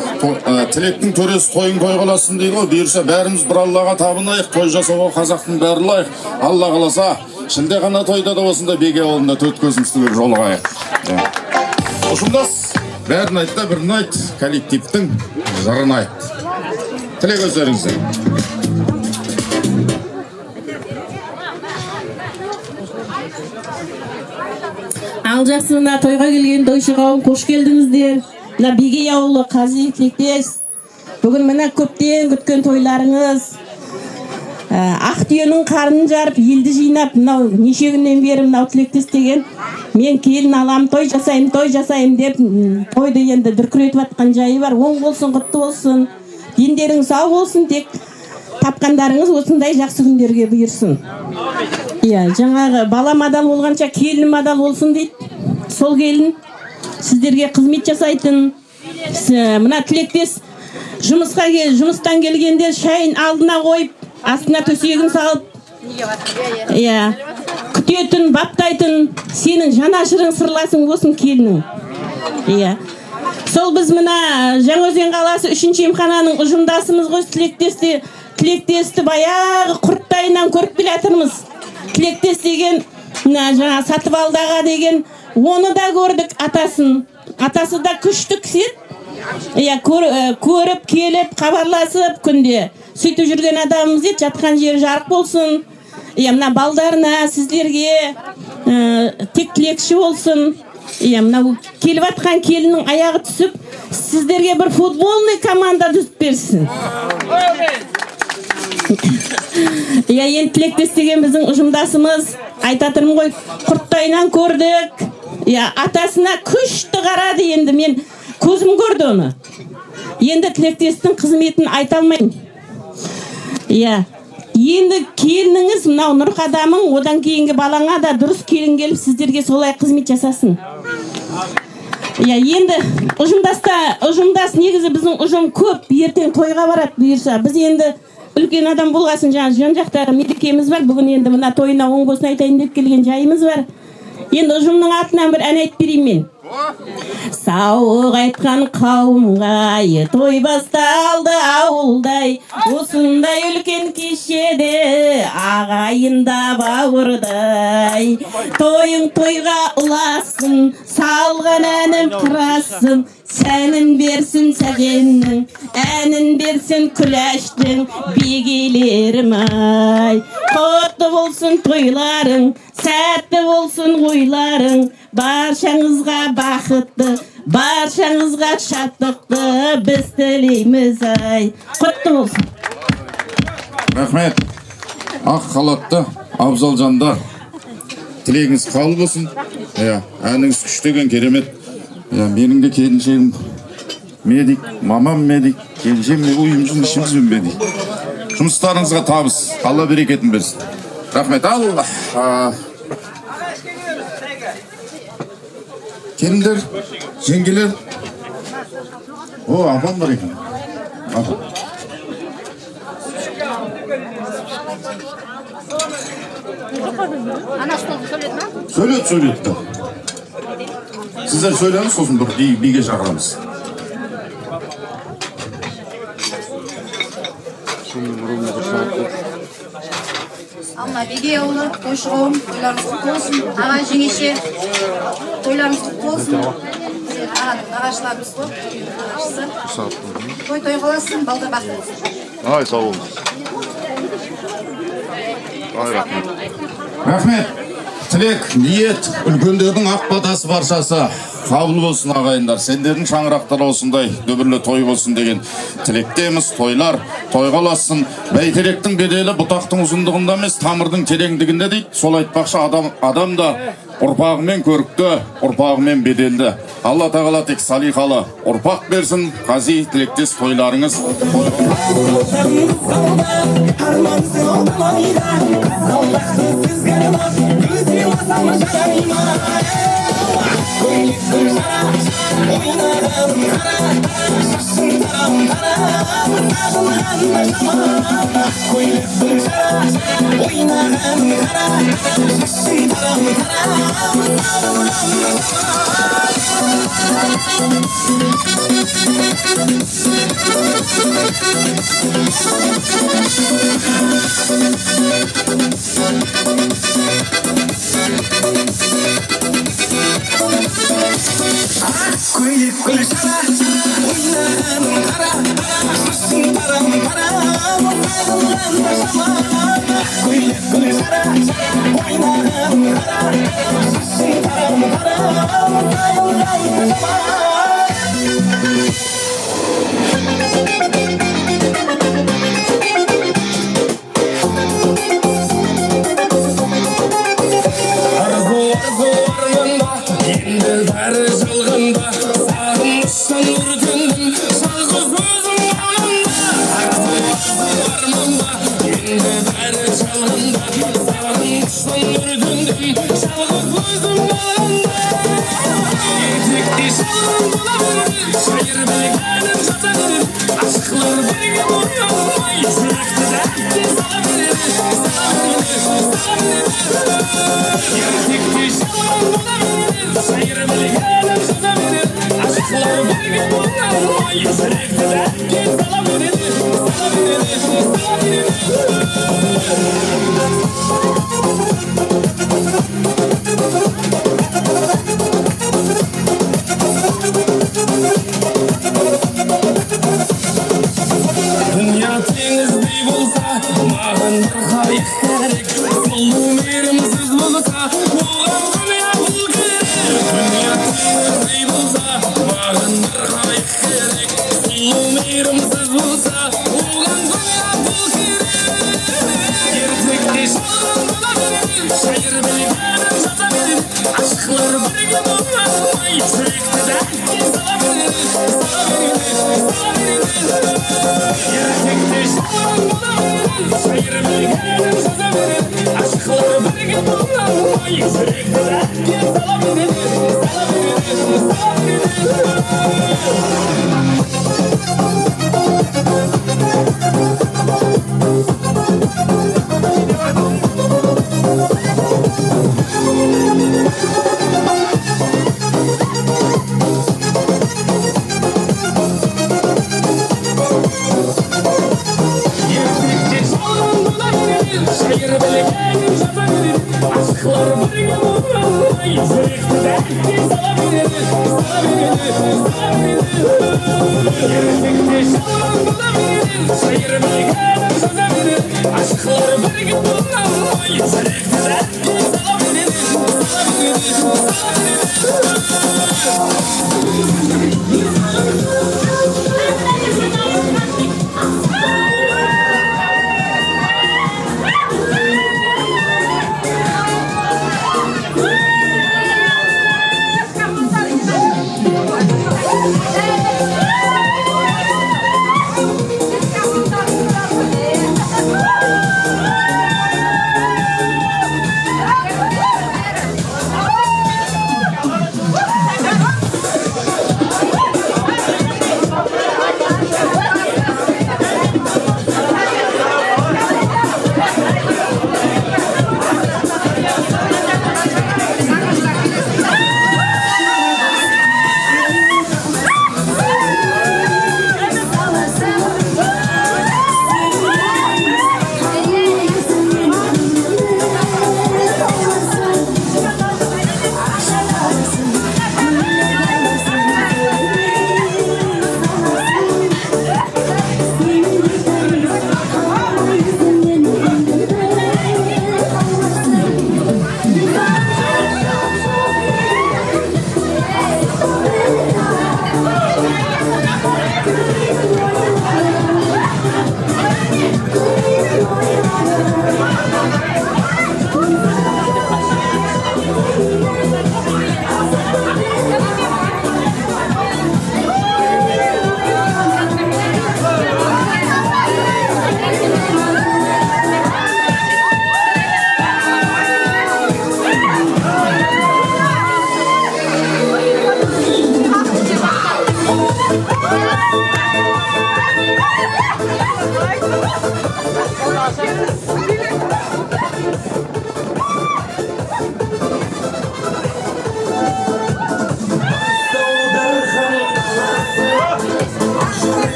Тілектің төресі тойын той қаласын дейді ғой. Бұйырса бәріміз бір Аллаға табынайық, той жасауға қазақтың бәрі лайық. Алла қаласа, шінде ғана тойда да осында Беге ауылында төт көзімізді бір жолығайық. Ұшымдас, бәрін айтты, бірін айт, коллективтің жырын айт. Тілек өздеріңізді. Ал жақсы, мына тойға келген тойшы қауым қош келдіңіздер. Мына Бегей ауылы Қази тілектес. Бүгін мына көптен күткен тойларыңыз. Ақ түйенің қарнын жарып, елді жинап, мынау неше күннен бері мынау тілектес деген мен келін алам, той жасайым деп тойды енді дүркіретіп атқан жайы бар. Оң болсын, құтты болсын. Дендерің сау болсын, тек тапқандарыңыз осындай жақсы күндерге бұйырсын. Иә, жаңағы бала мадал болғанша келін мадал болсын дейді. Сол келін сіздерге қызмет жасайтын, мына тілектес жұмыстан келгенде шайын алдына қойып, астына төсегін салып, иә, күтетін, баптайтын, сенің жанашырың сырласың болсын келінің. Иә. Сол біз мына Жаңаөзен қаласы 3-ші емхананың ұжымдасымыз ғой. Тілектесті баяғы құрттайынан көріп келе жатырмыз. Тілектес деген жаңа Сатыбалдаға деген, оны да көрдік атасын. Атасы да күшті кісі. Иә, көріп келіп хабарласып күнде сөйтіп жүрген адамымыз еді. Жатқан жері жарық болсын. Иә, мына балдарына, сіздерге тек тілекші болсын. Иә, мына келіп атқан келінің аяғы түсіп, сіздерге бір футболный команда түсіп берсін. Иә, енді тілектес деген біздің ұжымдасымыз, айтатырмын ғой, құрттайынан көрдік. Иә, атасына күшті қарады, енді мен көзім көрді оны. Енді тілектестің қызметін айта алмаймын. Иә. Енді келініңіз мынау нұр қадамың, одан кейінгі балаңа да дұрыс келін келіп сіздерге солай қызмет жасасын. Иә, енді ұжымдас негізі біздің ұжым көп, ертең тойға барады бұйырса. Біз енді үлкен адам болғасын, жан жақтағы мерекеміз бар. Бүгін енді мына тойына оң болсын айтайын деп келген жайымыз бар. Енді ұжымның атынан бір ән айтып берейін мен. Сауық айтқан қауымға той басталды ауылдай, осындай үлкен кешеде ағайында бауырдай. Тойың тойға ұласын, салған әнім қырасын, сәнін берсін сәженнің, әнін берсін күләштің бегелерім ай. Құтты болсын тойларың, сәтті болсын ойларың, баршаңызға бақытты, баршаңызға шаттықты біз тілейміз ай. Құтты болсын. Рахмет. Ақ халатты абзал жандар, тілегіңіз қабыл болсын. Әніңіз күштеген керемет. Менің де келіншегім медик, мамам медик, келіншегім үйіміздің ішімізбен медик. Жұмыстарыңызға табыс, Алла берекетін берсін. Рахмет. Алла. Келіндер, жеңгелер. О, апам бар екен. Сөйлет. Сіздер сөйлеңіз, сосын бір биге шақырамыз. Алма Биге ауылы, тойшы қауым, тойларыңыз құтты болсын. Аға жеңеше, тойларыңыз құтты болсын. Ағашыларымыз ғой, той қаласын, балдар бақыт болсын. Ай, сау болыңыз. Ай, рахмет. Рахмет. Тілек, ниет, үлкендердің ақ батасы баршасы қабыл болсын ағайындар. Сендердің шаңырақтары осындай дөбірлі той болсын деген тілектеміз. Тойлар тойға ұлассын. Бәйтеректің беделі бұтақтың ұзындығында емес, тамырдың тереңдігінде дейді. Сол айтпақшы адам да ұрпағымен көрікті, ұрпағымен беделді. Алла тағала тек салиқалы ұрпақ берсін. Қази тілектес тойларыңыз. Sağ kız özüm yanımda, arzu armanma.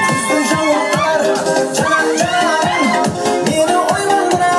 Kızdı javalar, canan canarım, beni oylangıra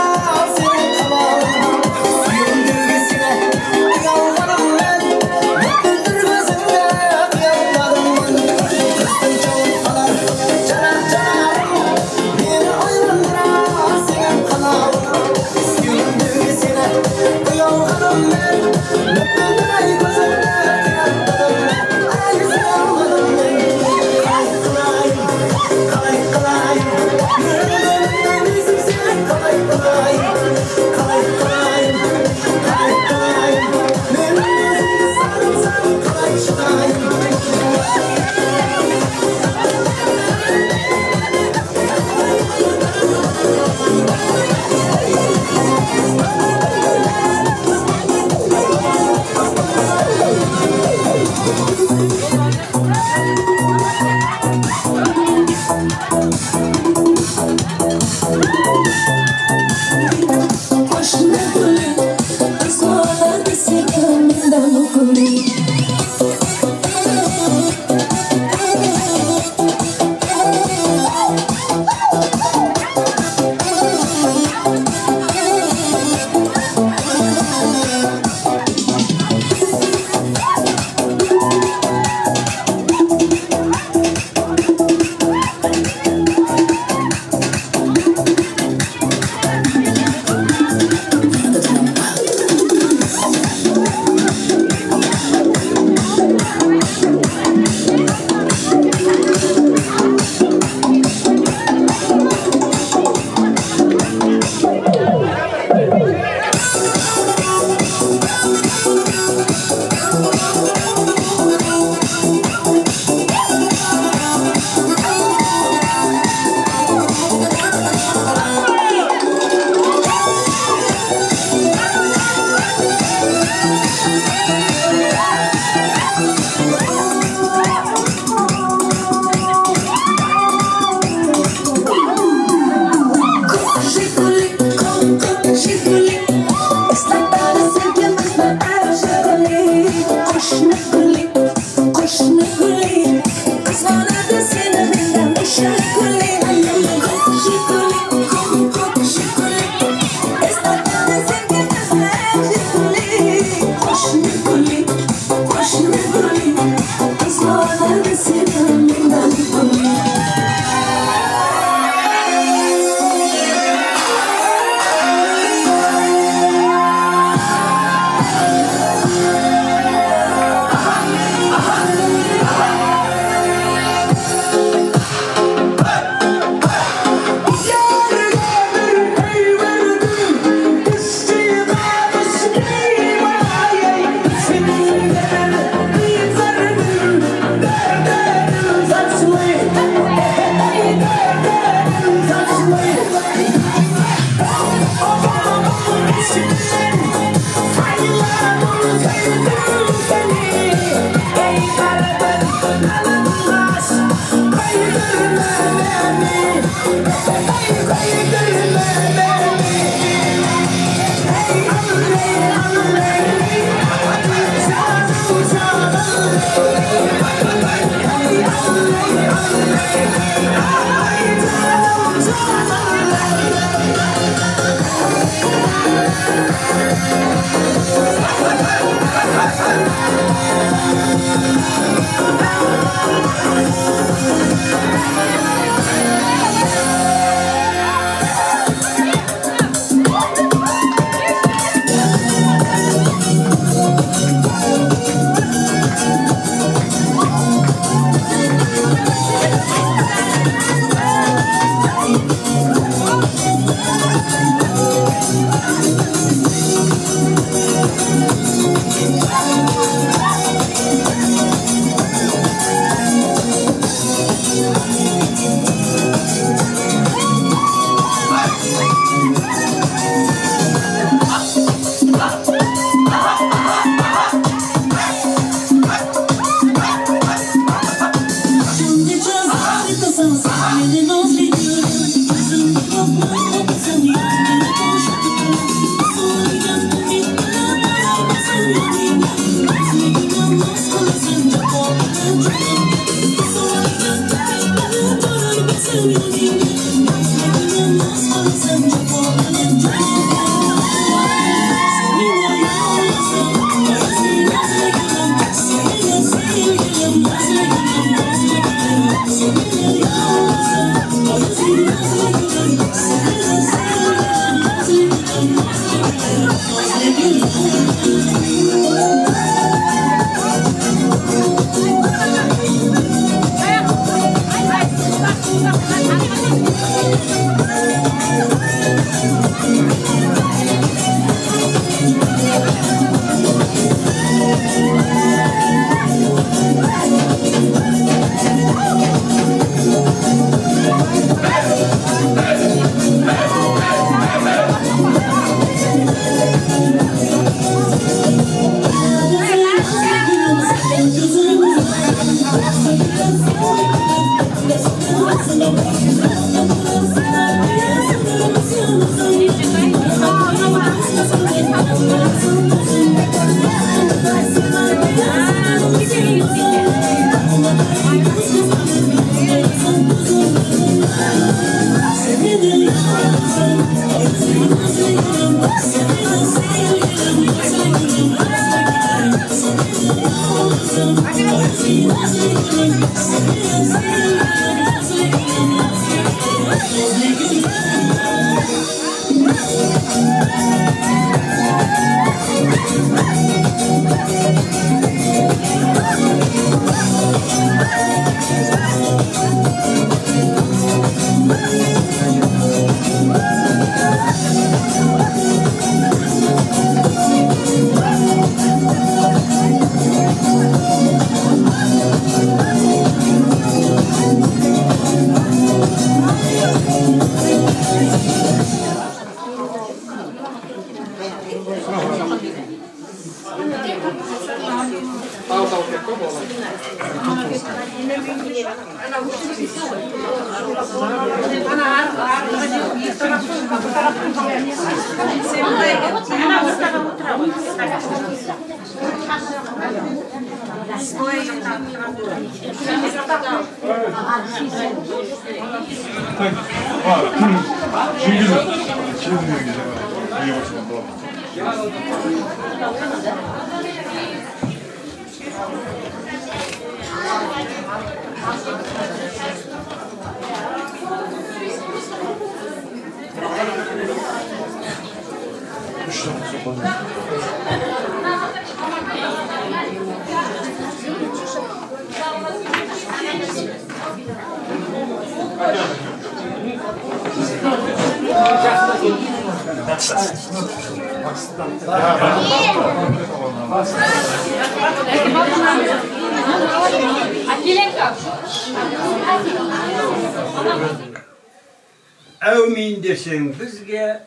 Əvmin desin bizge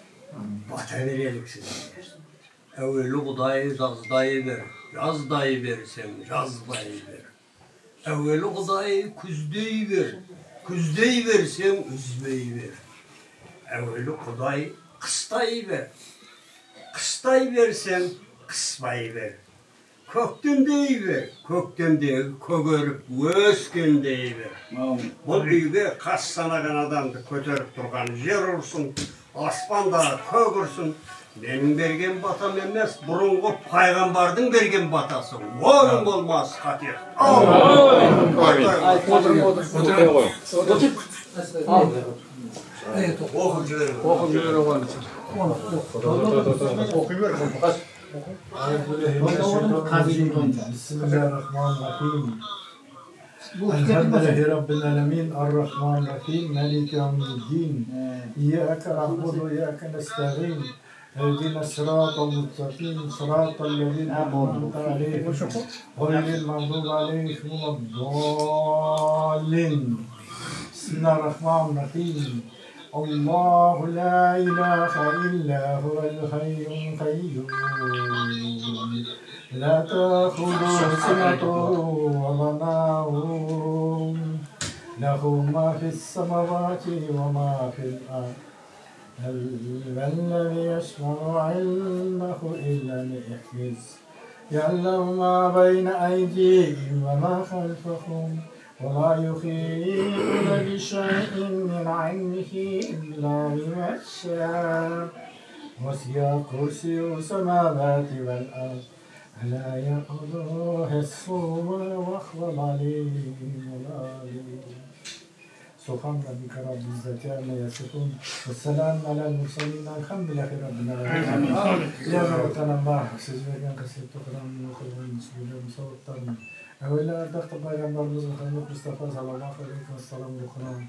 bata verelim sizler. Evveli Kudayı zazdayı ver, yazdayı versen yazdayı ver. Evveli Kudayı küzdeyi ver, küzdeyi versen üzmeyi ver. Evveli Kudayı kıstayı ver, kıstayı versen kısmayı ver. Kökten deyiver, kökten değil, kögörüp ösken deyiver. Bu büyüge kaç sanagan adamdı köterip durgan yer olsun, aspanda kögürsün. Benim bergen batam emez, burungu paygambardın bergen batası. Onun olmaz Fatih. Bismillahirrahmanirrahim. Elhamdülillahi Rabbil alemin. Errahmanirrahim. Maliki yevmiddin. İyyâke na'budu ve iyyâke nestaîn. اهدنا الصراط المستقيم صراط الذين أنعمت عليهم غير المغضوب عليهم ولا الضالين. بسم الله الرحمن الرحيم. الله لا إله إلا هو الحي القيوم لا تأخذه سنة ولا نوم له ما في السماوات وما في الأرض الذي يشفع عنده إلا بإذنه يعلم ما بين أيديهم وما خلفهم ولا يحيطون بشيء من علمه إلا بما شاء وسع كرسيه السماوات والأرض لا يؤوده حفظهما وهو العلي العظيم. سبحان ربك رب العزة عما يصفون والسلام على المرسلين الحمد لله رب العالمين. Ya Rabbi Allah siz vergen kısıtlı Kur'an'ın okuduğun müslümanın savutlarını evvela ardakta Peygamberimiz Muhammed Mustafa sallallahu aleyhi ve sellem okunan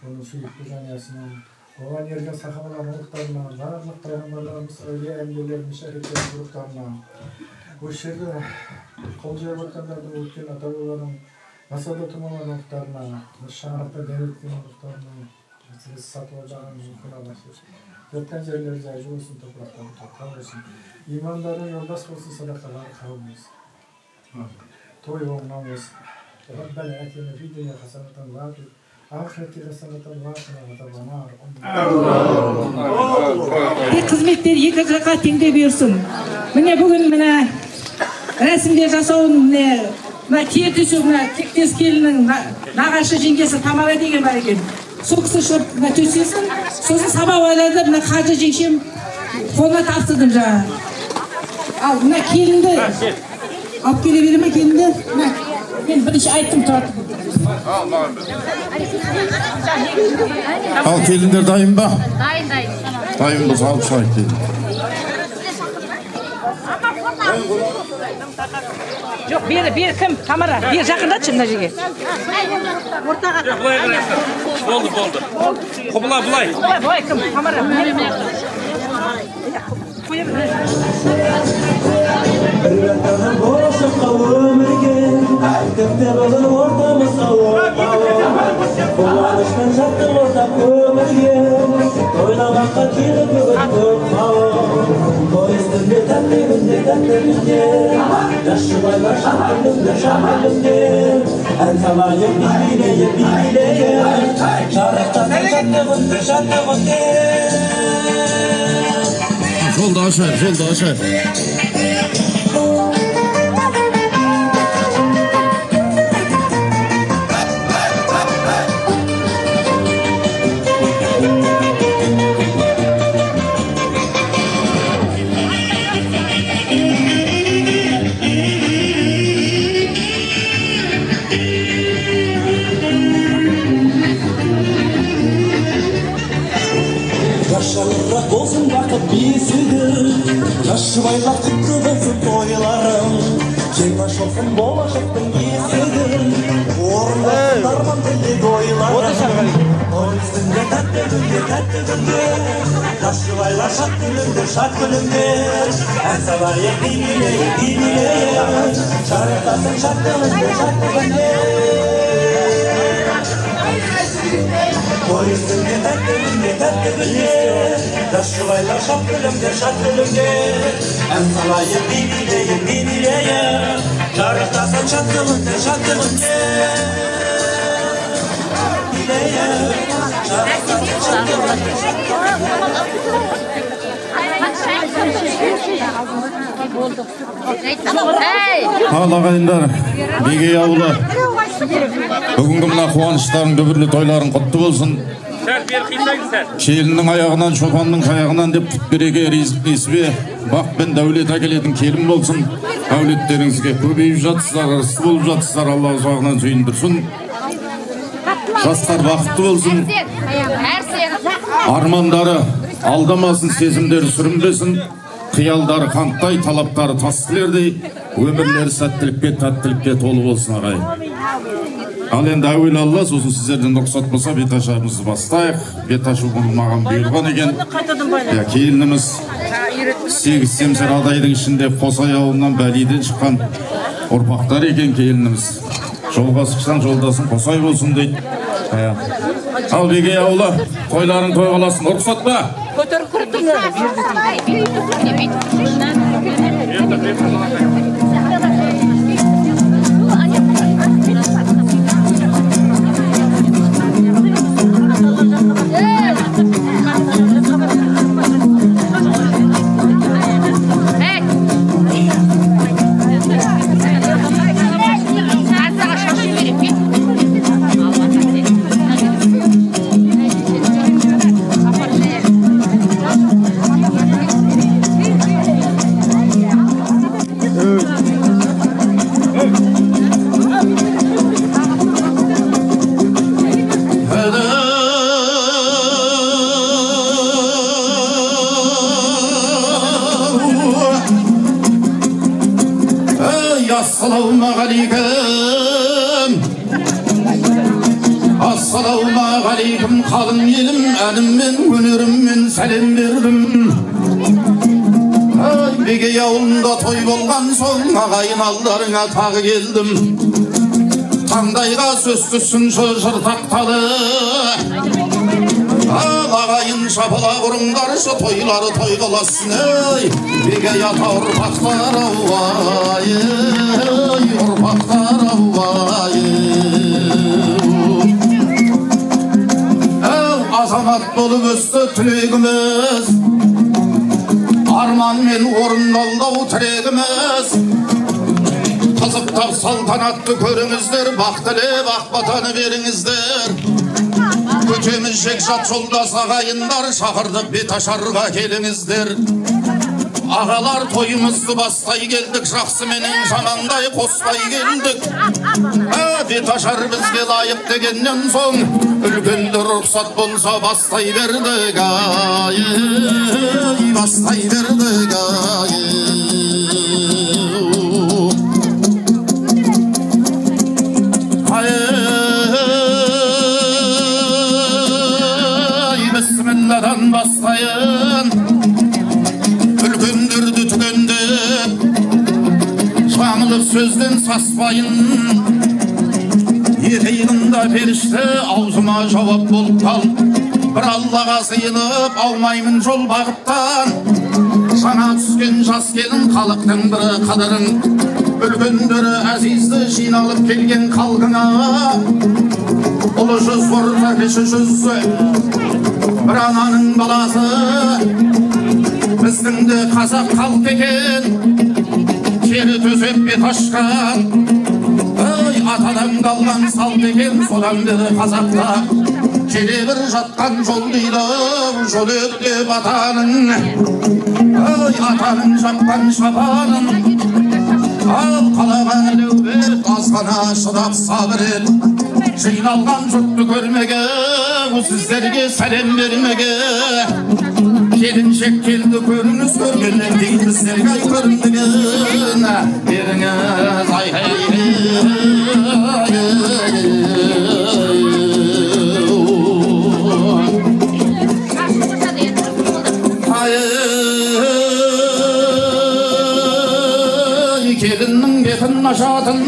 onun suyuklu caniyasının Оған ерген сахабалардың руқтарына, барлық пайғамбарларымыз, әулие әмбиелердің шәрифтердің руқтарына, осы жерде қол жайып жатқандардың өткен ата-бабалардың насада тұмалардың руқтарына, шаңырақта дәреткен руқтарына, сіз сатып алған рухына басып, жатқан жерлері жай болсын, топырақтары тоқтар болсын, имандары жолдас болсын, садақалары қабыл болсын. Той оңынан болсын. ربنا آتنا في الدنيا حسنة وفي الآخرة حسنة وقنا عذاب النار. Қызметтер екі жаққа теңдей берсін. Міне бүгін мына рәсімде жасауын мына тер төсеу мына тектес келіннің нағашы жеңгесі Тамара деген бар екен. Сол кісі шығып мына төсесін, сосын сабақ ойлады мына қажы жеңшем қолына тапсырдым жаңа. Ал мына келінді алып келе бере ме келінді? Ben бірінші айттым тұрады. Ал келіндер дайын ба? Дайын. Дайын болса алып шығайық дейді. Жоқ, бері кім? Тамара, бері жақындатшы мына жерге. Ортаға. Болды. Бұлай. Бұлай кім? Тамара. Болашаққа өмірге тіпті бүгін ортамыз қуаныштан жаттың ортақ өмірге тойлағанға келіп бүгін көп той үстінде тәтті күнде жас жұбайлар шат күнінде ән салайық билейік жарықтан шатты күнде Жолда ашар. Yaşanırak olsun bakıp besidir Жас жұбайлар құтты болсын тойларың Жеңаш olsun болашақтың есігін Орындалсын арман тілек ойларың Той үстінде тәтті күнде Жас жұбайлар шат күнінде Ән салайық билейік Жарықтасын шатты күнде Той üstünde tәтті күнде Жас жұбайлар шат күнінде Ән салайық билейік Жарықтасын шатты күнде Билейік Жарықтасын шатты Ал ағайындар, Бегей ауылы бүгінгі мына қуаныштарын дүбірлі тойларын құтты болсын. Келіннің аяғынан, шопанның қаяғынан деп құт береге ризық несібе, бақ пен дәулет әкелетін келін болсын. Әулеттеріңізге көбейіп жатсыздар, ырысты болып жатсыздар, Алла жағынан сүйіндірсін. Жастар бақытты болсын. Армандары алдамасын, сезімдері сүрінбесін. Қиялдары қанттай, талаптары тастілердей, өмірлері сәттілікке, тәттілікке толы болсын ағайын. Ал енді әуелі Алла, сосын сіздерден рұқсат болса беташамызды бастайық. Беташу бұны маған бұйырған екен. Келініміз 8 семсер адайдың ішінде Қосай ауылынан Бәлиден шыққан ұрпақтар екен келініміз. Жолға шықсаң жолдасын Қосай болсын дейді. Ал Бегей ауылы, тойларын тойғаласын, рұқсат ба? Көтеріп көріп Assalamualaikum kalın yelim, elimmen, hünerimmen selam verdim. Bege yavulunda toy bolgan soň agayınallarına tağı geldim. Tandayga söz küssün şırtaktalı. Agayın şapıla vurunlar şu toyları toy kılasın. Bege yata urpaklar avvay, urpaklar avvay. Azamat dolu göstü tülegimiz, arman men orundaldı tiregimiz. Kızıktap saltanatlı körüңіздер, baktile bakbatanı veriңіздер. Kötemiz jekşat jolda sagayınlar, şakırdık bir taşarga keliңіздер. Ağalar toyumuzdu bastay geldik, жақсы менен жамандай қоспай келдік. Bir taşar bizge layık degenden soň, ülkender ruhsat bolsa bastay berdik, bastay berdik. Bismillah'dan bastayın, ülkündürdü tükendi, şanlık sözden saspayın. Yeteğinde perişte ağzıma cevap bolup kal. Bir Allah'a sıyınıp almayımın jol bağıttan. Sana түскен жас келін халықтың бірі қадырың. Өлгөндөрү әзизді жиналып келген қалғыңа. Ұлы жүз орта кіші жүз, бір ананың баласы. Біздің де қазақ қалып екен, кері төсеп бет ашқан. Атадан қалған салт екен, содан бері қазақта келе бір жатқан жол дейді, жол өтте батаның. Атаның жапқан шапанын, ал қалаған әлеубет азғана шыдап сабыр ет. Жиналған жұртты көрмеге, сіздерге сәлем бермеге. Келіншек келді көріңіз, көргеннен кейін біздерге ай көріндігін беріңіз, ай Kelinning beten aşadın,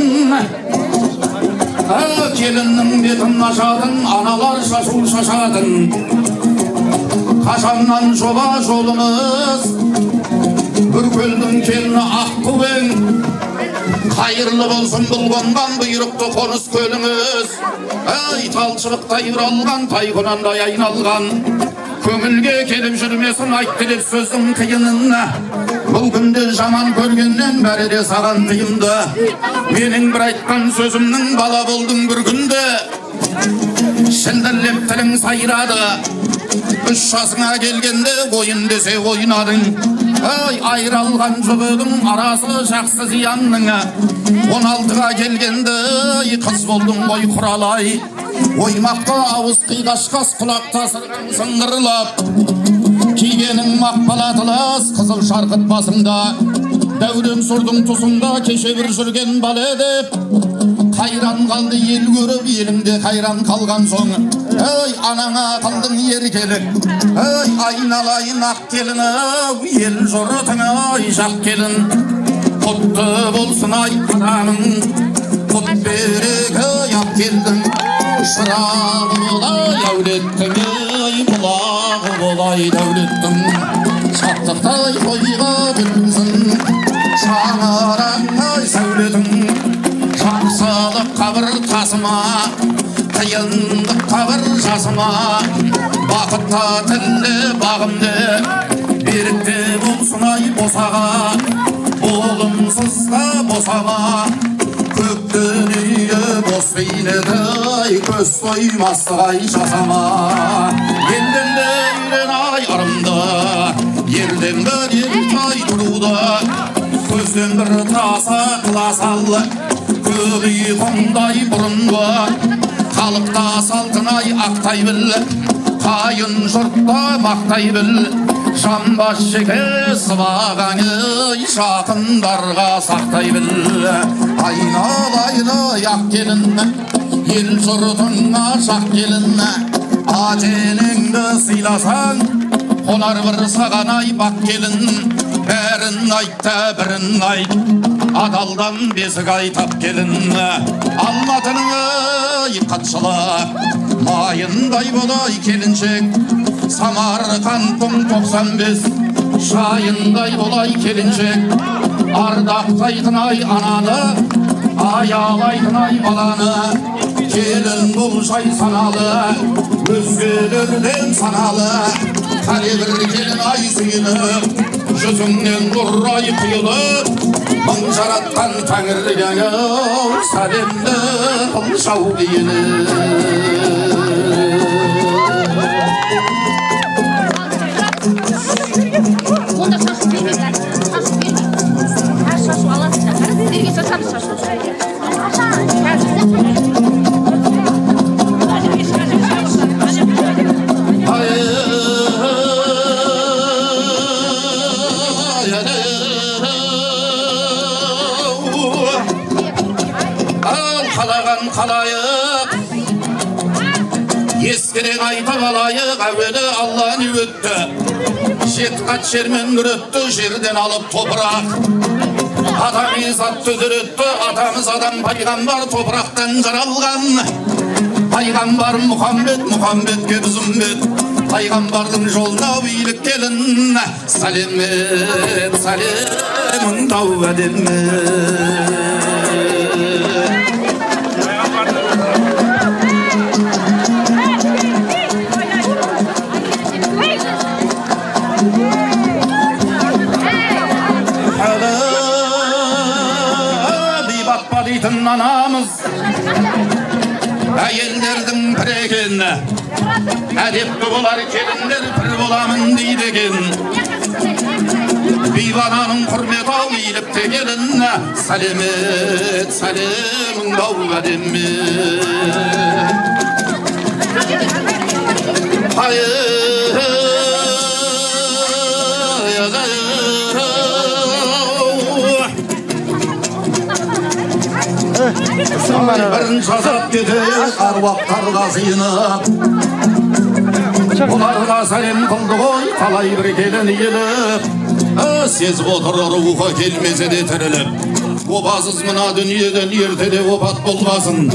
kelinning beten aşadın, analar şaşul şaşadın. Kaşandan жоба жолымыз, Бүркөлдің келіні аққуың. Қайырлы болсын бұлғанған бұйрықты қоныс көліңіз. Талшылықтай ұралған, тайқынандай айналған. Көңілге келіп жүрмесін айт тілеп сөздің қиынын. Бұл күнде жаман көргеннен бәрі де саған тыйымды. Менің бір айтқан сөзімнің бала болдың бір күнде. Шілдірлеп тілің сайрады. 3 жасыңа келгенде ойын десе ойнадың. Айралған жұбының арасы жақсы зиянның. 16-ға келгенде қыз болдың ғой құралай. Оймаққа ауыз қиғашқас құлақта сырғың сыңғырлап. Кигенің мақпалатылас қызыл шарқыт басыңда. Дәурен сұрдың тұсында кеше бір жүрген бала деп. Қайран қалды ел көріп, елімде қайран қалған соң. Анаңа қылдың еркелік, айналайын ақ келіні, ел жұртыңа жақ келін. Құтты болсын ай қадамың, құт берекі ақ келдің. Шырағы болай әулеттің, бұлағы болай дәулеттің. Шаттықтай тойға білінсін, шаңыраңай сәулетің. Жақсылық қабір тасыма, қиындық қабір жасыма. Бақытта тілді бағымды, берікте болсын ай босаға. Болымсызға босама, көк дүние бос бейнеді ай. Көз тоймасығай жасама. Елден де үйрен ай ырымды, елден бір елтай тұруды. Көзден бір таса қыласалы, көбей қондай бұрынғы. Халықта салтынай ақтай біл, қайын жұртта мақтай біл. Жамбас жеке сыбағаны жақындарға сақтай біл. Айналайны ақ келін, ел жұртыңа жақ келін. Ateningni sıylasan Qolar bir sağan ay bak gelin Bärin aytda birin ayt Adaldan besik aytap gelin Almatynyň yıkatçylar Mayınday bolay kelinçek Samarkanddyň 95 Şayınday bolay kelinçek Ardaktaýdyn ay anany Ayalaydın ay balany Kelin bolşay sanaly Özgelerden sanaly Kale bir kelin ay suyunyp Yüzünden nurray kuyulyp Mıň jaratgan Taňyrgaňa salemde alşaw diýenip Onda şaşıp vermediler. Şaşıp vermediler. Her şaşı alasınlar. Sergi şaşardı şaşı. Kalagan kalayık Eskeren ayta kalayık Evveli Allah'ın üvetti Şetkat şermen üretti Şerden alıp toprak Adamız at tüdüretti Atamız adam paygambar Topraktan jaralgan Paygambar Muhammed Muhammed'e bizimmet Paygambardın joluna iyilik gelin Salemet Salemın davvet edin Batmalıydım anamız Ayellerdim piregen Edepli bolar kelinler pir bolamın deydegen Bivananın hürmet al iyilip de gelin Salemet salemın davvedim Birinci azap dedik arvaqlarga sıyınıp Olarga salem kıldı koy talay bir kelin yelip Sezip oturur ruha kelmese de tirilip Obasız mına dünyeden ertede opat bolmasın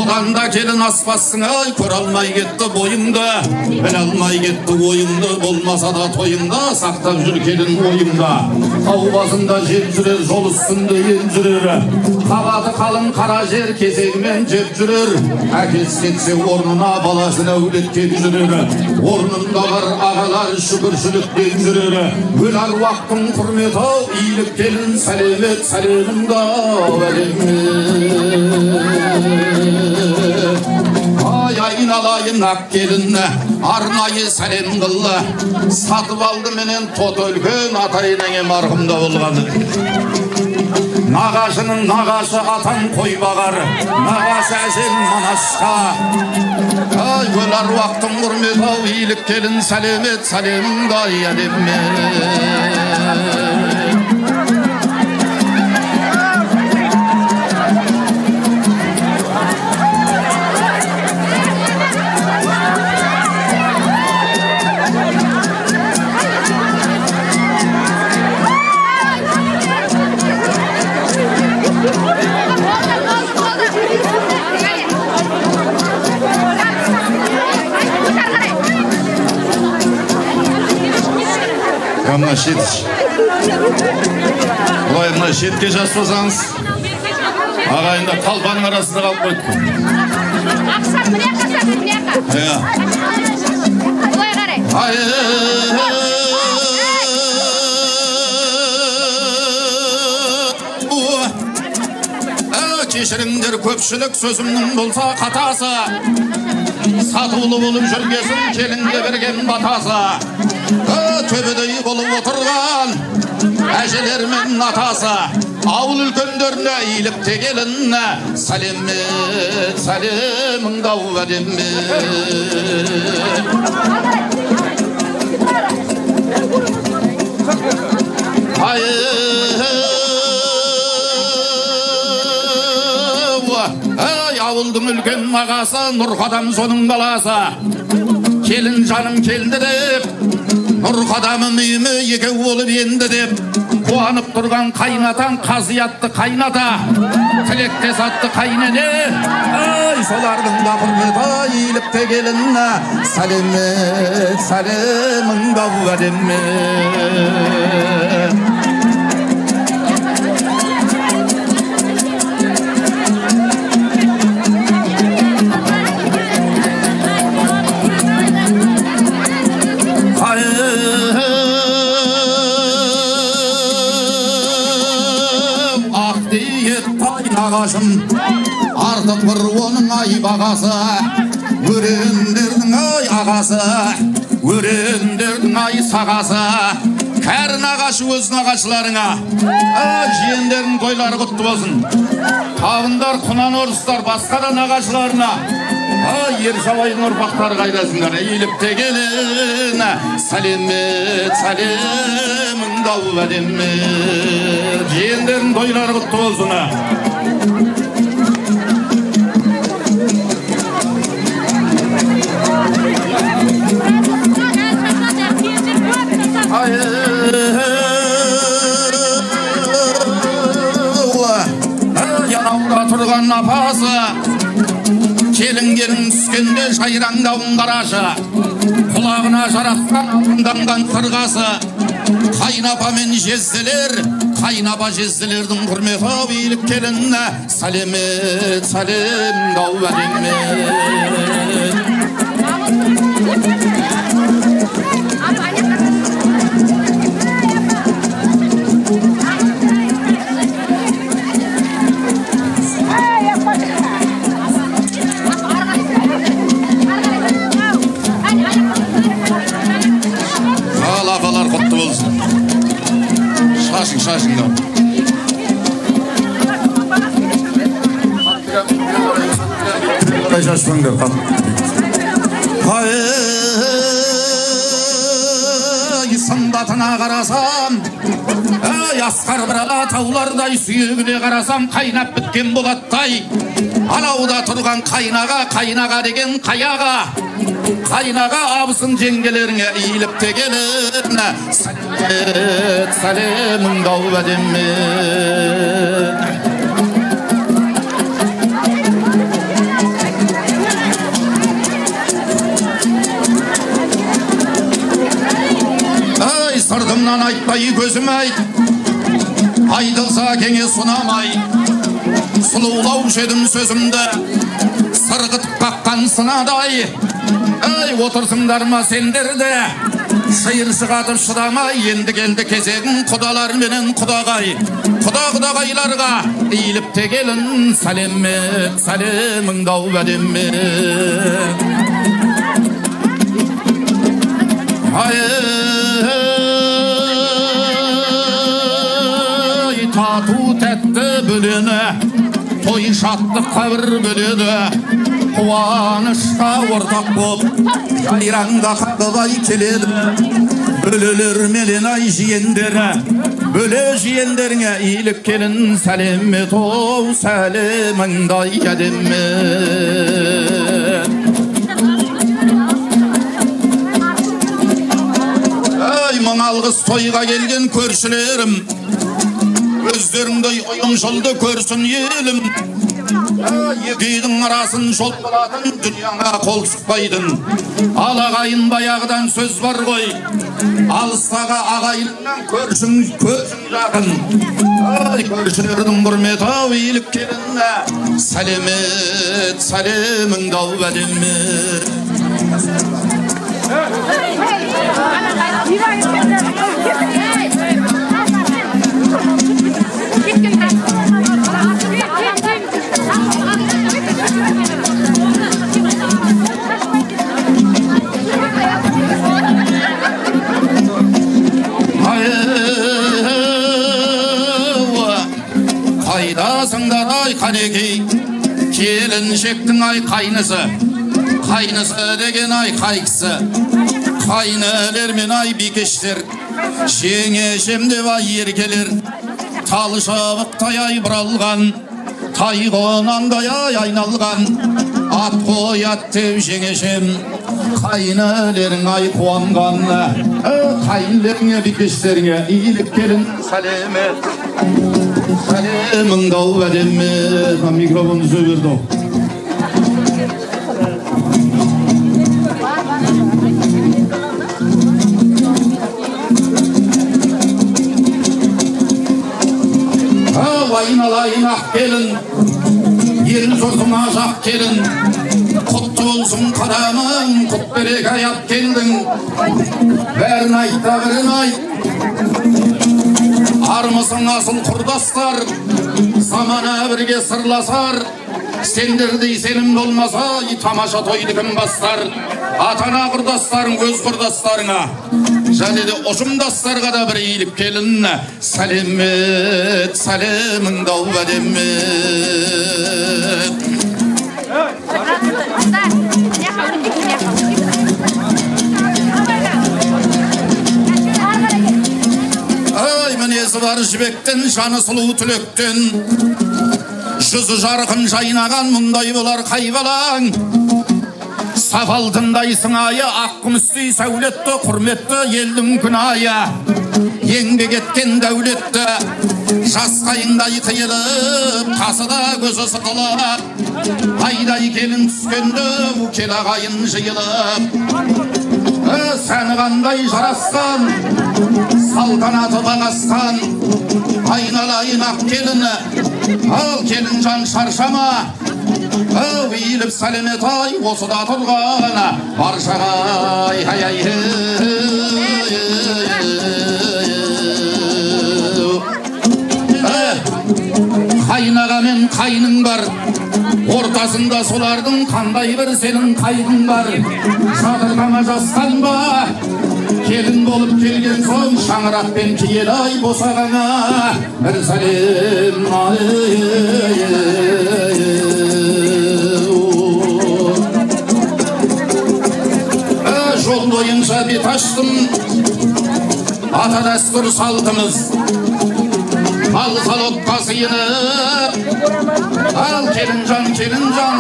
Odan da kelin aspassın ay kör almay gitti boyumda Ben almay gitti oyumda Bolmasa da toyumda Saktap jür kelin oyumda Avbasında jep jürer jol üstünde yen jürer Kabatı kalın kara jer kesegmen jep jürer Äkes ketse ornuna balasına öletkep jürer Ornunda var ağalar şükürçülükten jürer Ölar vaktın hürmeti iyilik kelin salemet salemim Ayayın alayın ak gelinne Arnayı salem kıllı Satıp aldı menen tot ölkön Atayının marhumda bolğanı Nagaşının nagaşı atan koy bağar Nagaşı əşen manaşka Ay göler vaktın hürmet iyilik kelin salemet salemim dayanemme Mına şet Olay mına şetke jaspasanız Ağayında talpanın arasında kalıp koydu Akşam mına kasar mına Ya Olay garay Keşiringler köpçülük sözümnün bolsa katası Satılı bolup jürgesin kelinge bergen batası Töbedeyi bolup oturgan Äjelermen atası Avul ülkönderine iyilip de gelin Salemet salemın davvedim Ay avul ауылдың үлкен ағасы, Нұрқадам соның баласы. Келін жаным келді деп, Нұрқадамым үйімі екеу болып енді деп, қуанып тұрған қайнатан қазиятты қайната, тілектес атты қайнене, ай солардың да құрметі иіліпте келінна, сәлемет сәлемің дау әдемме. Ағашым артық бір оның ай бағасы, өрендердің ай ағасы, өрендердің ай сағасы, кәрін ағашы өзін ағашыларыңа, жиендердің тойлары құтты болсын. Табындар, құнан орыстар, басқа да нағашыларына, Ершабайдың ұрпақтары қайдасыңдар, иіліпте келін, сәлемет сәлемің дау әдемет, жиендердің тойлары құтты болсын. Янауға тұрған апасы, келін түскенде жайраңдауын қарашы, құлағына жаратқан алтынданған қырғасы, қайнапа мен жезділер, қайнапа жезділердің құрметі билік келінне, сәлемет сәлем дау әдемет. Ағалар құтты болсын. Шашың. Шашпаңдар. Сымбатына қарасам, асқар бір таулардай сүйегіне қарасам, қайнап біткен болаттай. Алауда тұрған қайнаға деген қаяға, қайнаға абысын жеңгелеріңе иіліпте келін, сәлемет сәлемің дау әдемет. Сырдымнан айтпай көзім айт, айтылса кеңе сұнамай, сұлулаушы едім сөзімді, сырғытып қаққан сынадай. Отырсыңдар ма сендерді, шиыршық атып шыдамай, енді келді кезегін құдалар менен құдағай. Құдағайларға иіліпте келін, сәлемет сәлемің дау әдемет. Тату тәтті бөлені, той шаттық қабір бөледі, қуанышқа ортақ боп, жайраңда қағыбай келеді. Бөлелер менен ай жиендері, бөле жиендеріңе иіліп келін, сәлемет оу сәлеміңдай әдемет. Мың алғыс тойға келген көршілерім, өздеріңдей ұйымшылды көрсін елім. Екі үйдің арасын жол болатын, дүнияңа қол сұқпайдың. Ал ағайын баяғыдан сөз бар ғой, алыстағы ағайыннан көршің жақын. Көршілердің құрметі иіліп келінне, сәлемет сәлемің дау әдемет. Қайдасыңдар ай қанекей, келіншектің ай қайнысы, қайнысы деген ай қайкысы, қайнелер мен ай бикештер, жеңешем деп ай еркелер, тал шабықтай ай бұралған, тайғанандай айналған ат қоят деп жеңешем қайнелерің ай қуанған қайнелеріңе бикештеріңе иіліп келін сәлемет сәлеміңді ал бәдеме микрофонды сөз берді айналайын ақ келін ел жұртыңа жақ келін құтты болсын қадамың құт берек аяп келдің бәрін айтта бірін айт армысың асыл құрдастар замана бірге сырласар сендердей сенім болмаса тамаша тойды кім бастар ата-ана құрдастарың өз құрдастарыңа және де ұжымдастарға да бір иіліп келін сәлемет сәлеміңді ал бәдемет ай мінезі бар жібектен жаны сұлу түлектен жүзі жарқын жайнаған мұндай болар қай балаң саф алтындай сыңайы ақ күмістей сәулетті құрметті елдің күнайы еңбек еткен дәулетті жас қайыңдай қиылып тасы да көзі сықылып айдай келін түскенде өкел ағайын жиылып сәні қандай жарасқан салтанаты бағасқан айналайын ақ келіні ал келін жан шаршама иіліп сәлемет ай осыда тұрған баршаға ай қайнаға мен қайның бар ортасында солардың қандай бір сенің қайғың бар шатырқама жасқанба келін болып келген соң шаңырақпен киел ай босағаңа бір сәлем жол бойынша бет аштым ата дәстүр салтымыз ал салотқа сыйынып ал келін жан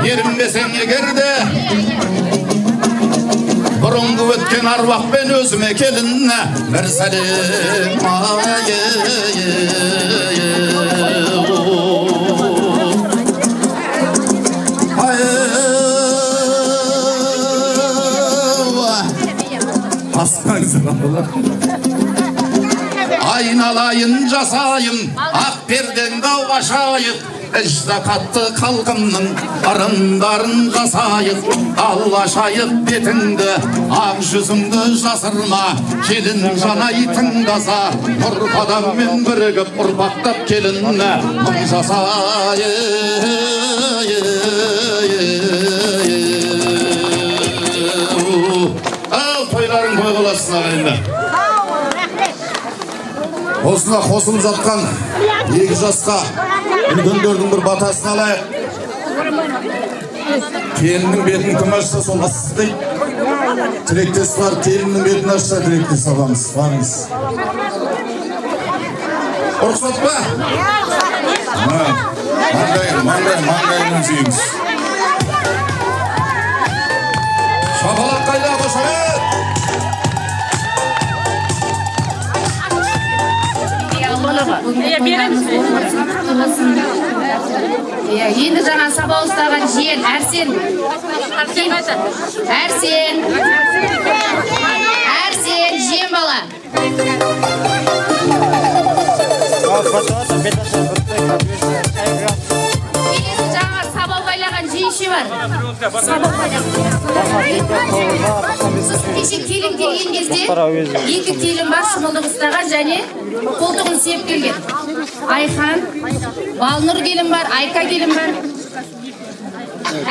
ерінбесең егерде бұрынғы өткен аруақпен өзіме келін бір сәлем айналайын жасайым ақ пердеңді ашайық іждақатты халқымның ырымдарын жасайық алашайық бетіңді ақ жүзіңді жасырма келін жанай тыңдаса ұрпадаммен бірігіп ұрпақтап келін мың жасайық тойларың той қаласын ағайындар осына қосылып жатқан екі жасқа үлкендердің бір батасын алайық келіннің бетін кім ашса сол асты дейді тілектес бар келіннің бетін ашса тілектес аламыз барыңыз рұқсат па маңдайынан сүйіңіз шапалақ қайда қошамет енді жаңа саба ұстаған жиен Әрсен жиен бала жаңа саба байлаған жиенше бар кеше келін келген кезде екі келін бар шымылдық ұстаған және қолтығын сеп келген Айхан, Балнұр келін бар, Айка келін бар,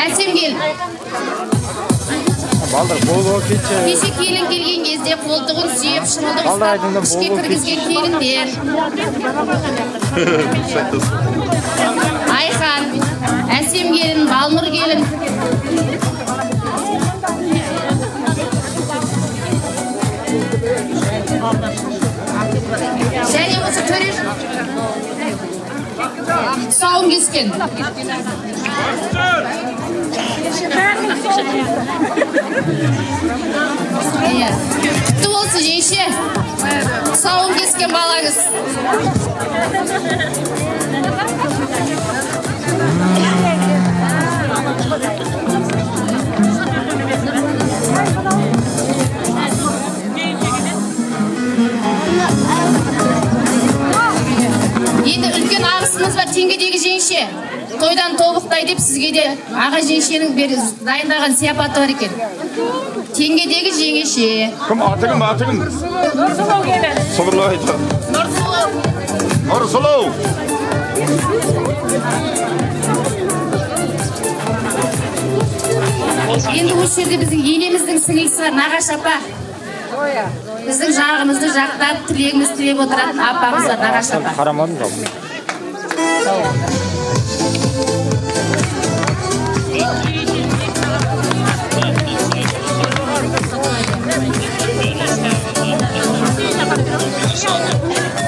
Әсем келін. Кеше келін келген кезде қолтығын сүйеп шымылдық ұстап ішке кіргізген келіндер. Айхан, Әсем келін, Балнұр келін. Және осы төре kesкен. Құтты болсын жеңше. Сауын kesкен балаңыз. Енді үлкен ағысымыз бар, теңгедегі жеңше. Тойдан тобықтай деп сізге де аға жеңшенің дайындаған сияпаты бар екен. Теңгедегі жеңеше. Кім атығым? Нұрсұлу келеді. Сұлу айтады. Нұрсұлу. Енді осы жерде біздің енеміздің сіңлісі бар, Нағаш апа. Біздің жағымызды жақтап, тілегіміз тілеп отыратын апамыз бар, Нағаш апа. Қарамадым жалпы.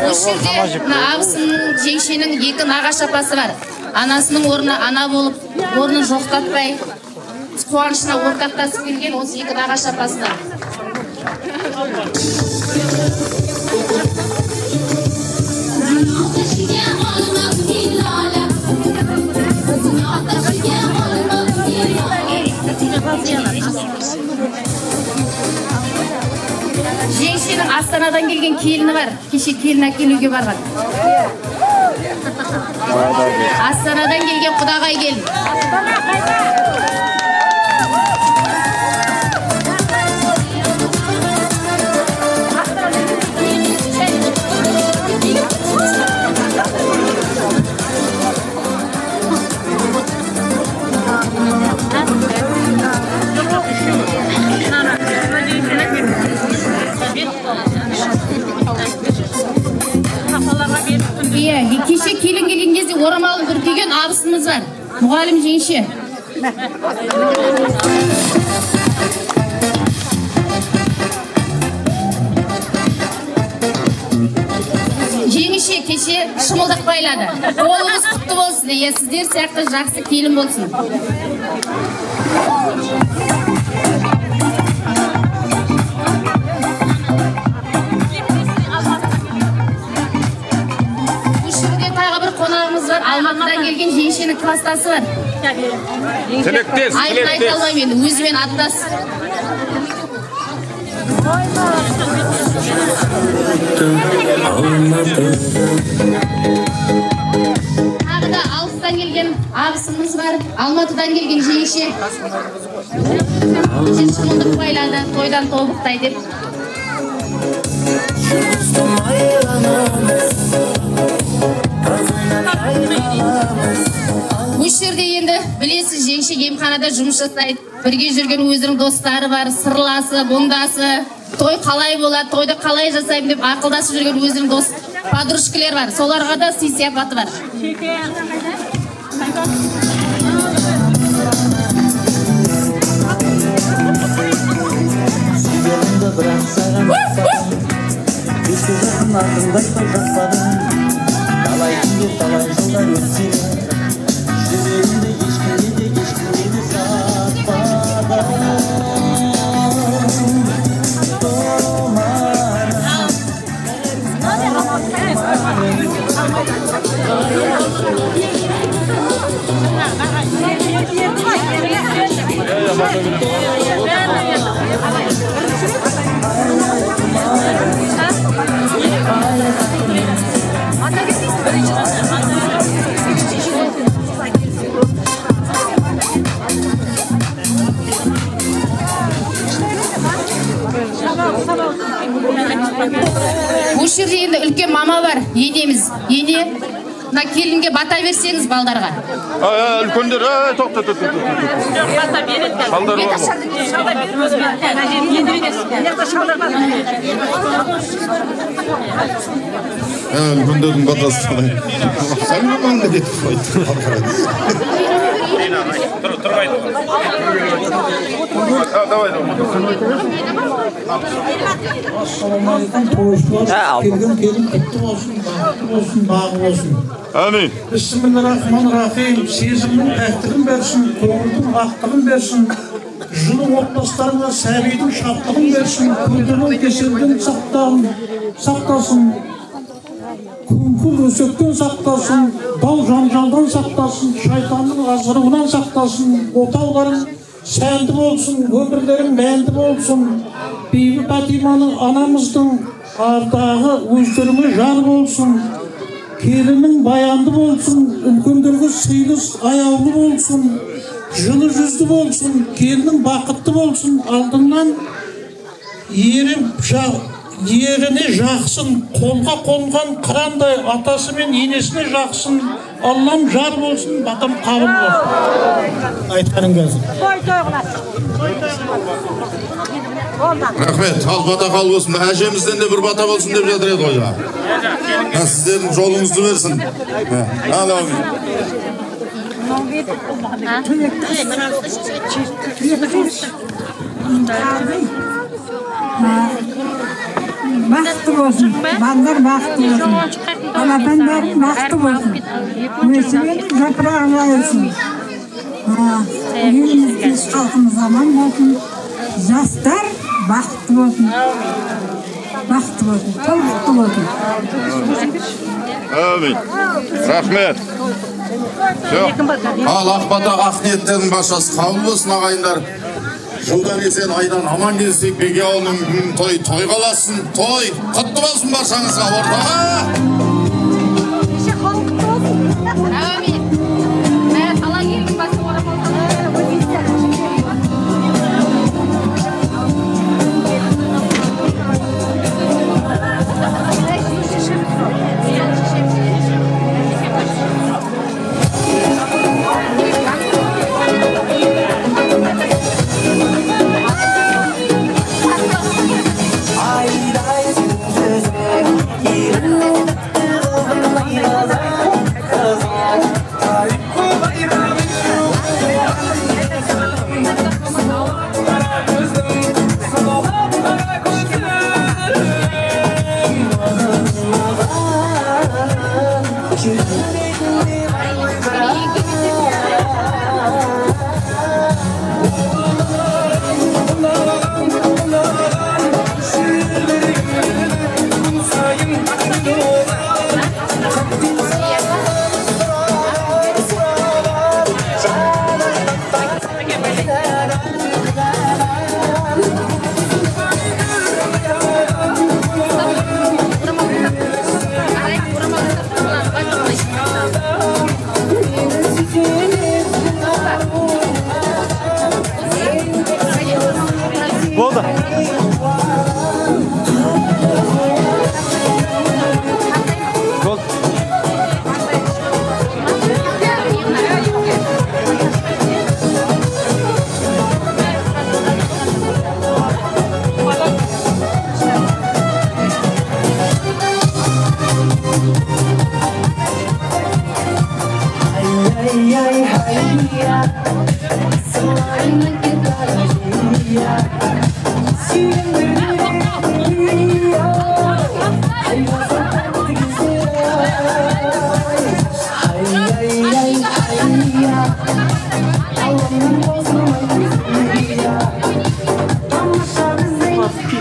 Осы жерде абысының жеңшенің екі Нағаш апасы бар. Анасының орнына ана болып, орнын жоқтатпай, қуанышына ортақтасып келген осы екі Нағаш апасы да. Жеңшенің Астанадан келген келіні бар. Кеше келін әкелуге барған. Астанадан келген құдағай келін. Кеше келін келген кезде орамалын бүркеген абысымыз бар. Мұғалім жеңше. Жеңеше кеше шымылдық байлады. Қолыңыз құтты болсын. Сіздер сияқты жақсы келін болсын. Алматыдан келген жеңшенің кластасы бар. Тілектес. Айта алмайым енді, өзімен аттас. Тағы да алыстан келген абысымыз бар. Алматыдан келген жеңше. Шымылдық байлады, тойдан тобықтай деп. Осы жерде енді білесіз, жеңше емханада жұмыс жасайды. Бірге жүрген өзінің достары бар, сырласы, бұңдасы. Той қалай болады, тойды қалай жасаймын деп ақылдасып жүрген өзінің дос подружкалар бар. Соларға да сый сияпаты бар. Талай күндер, талай жылдар өтсе, жүрегімді ешкімге де Осы жерде енді үлкен мама бар, енеміз. Ене, мына келінге бата берсеңіз балдарға. Үлкендер, тоқта. Балдар бар ма? Үлкендердің батасы қалай. Сәлем кетіп қойды. Assalamualaikum to'ylar. Kelgan kelin qutti bo'lsin, bag'i bo'lsin. Amin. Bismillahirrahmanirrahim. Sezimning pəxtigin versin, ko'ngilning aqtigin versin. Jülü otlaslarına səbiydin şadlığın versin, kurdunun kesildən saktasın, kumkul ösökdən saktasın, dal janjaldan saktasın, şeytanın azgırığından saktasın, otağların səndi olsun, ömürlerin məndi olsun, Bibi Fatimanın anamızın ardağı, özlerine jar olsun, kelinin bayandı olsun, ülkündürgü sıylız ayavlı olsun, Жылы жүзді болсын, келінің бақытты болсын, алдыңнан еріне жақсын, қолға қонған қырандай атасы мен енесіне жақсын, Аллам жар болсын, батам қабыл болсын. Айтқаның қазір. Рахмет, ал бата қал болсын, әжемізден де бір бата болсын деп жатыр еді ғой. Сіздердің жолыңызды берсін. Бақытты болсын, балдар бақытты болсын, балапандарың бақытты болсын, өсімен жапырағын айырсын. Еліміз халқымыз аман болсын, жастар бақытты болсын, толықты болсын. Amin. Rahmet. Ал ақбата ақниеттердің башасы қабыл болсын ағайындар. Жылдан есен айдан аман келсек Беге ауылының той қаласын, той құтты болсын баршаңызға ортаға.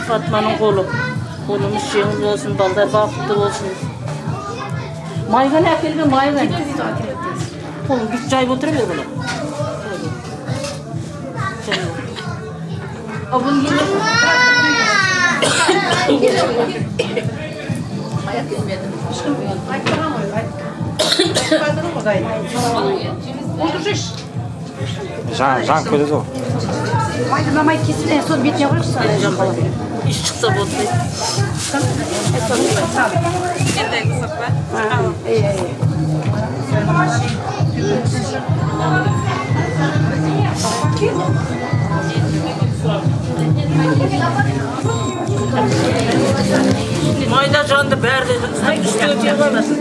Fatma'nın kolumuz şehir olsun, ballar baqıtlı olsun. Maygan әкелген maygan. Қолын бүк жайып отырып еді бұны. Бұны Жан көреді ғой. Майдамай кесіне, сол бетіне қойшы саған жан бала. İş çıksa bu değil. Mayda canlı berde üstü öteye koymasın.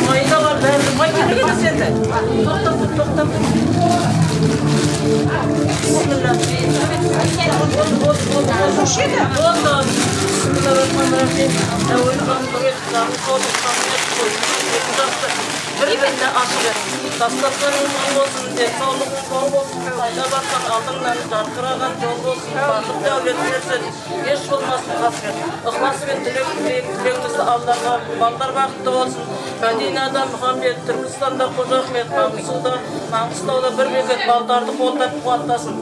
Mayda var, verdim. May getir gene sen de. Toptan. Bismillah. Bismillahirrahmanirrahim. Bir-birine aşırı. Dastaklarının olsun, sağlıklı kol olsun, fayda bakkan, altından darkıragan yol olsun, bakıp devlet versin, geç olmasın kasket. Ihması ve dilekçisi Allah'a, ballar vakti olsun. Medina'da Muhammed, Türkistan'da Koca Ahmet, Mangıstau'da bir beket baldardı kolda kuatlasın.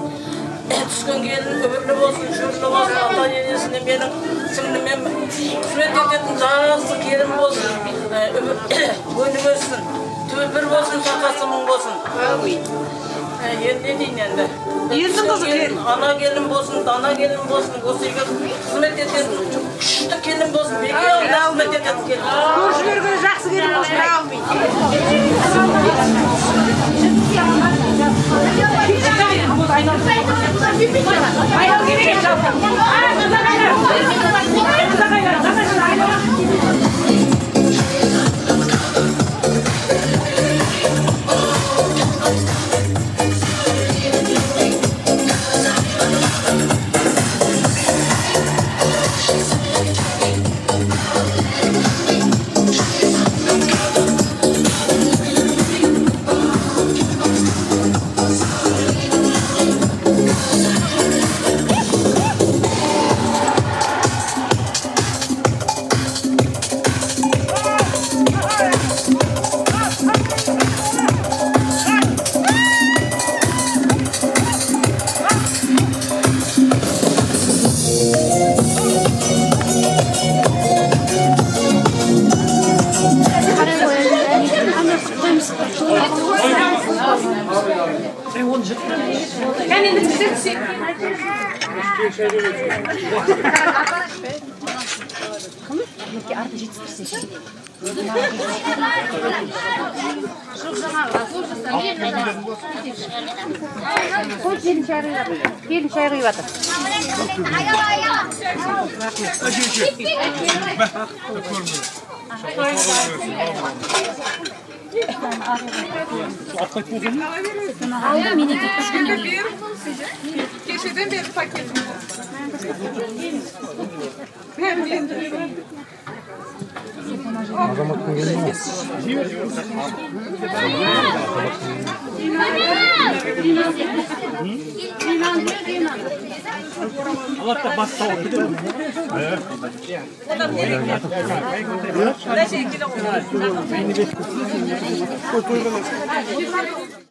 Düşkün gelin ömürlü olsun, şürlü olsun, ata yenesine benim sınırım hizmet edetin zararsı kelim olsun, boynu versin, tübür olsun, şakasımın olsun. Yen ne deyin endi? Ana gelin olsun, dana gelin olsun, gosiga hizmet edetin, küçük gelin olsun, beki hizmet edetin gelin. Görüşler göre жақсы gelin olsun, almayın. Gelin çay kuyup atır. Geçeden beri paketim. Азаматтың келді ме? Allah'ta bas tavuk bir de. Ne şey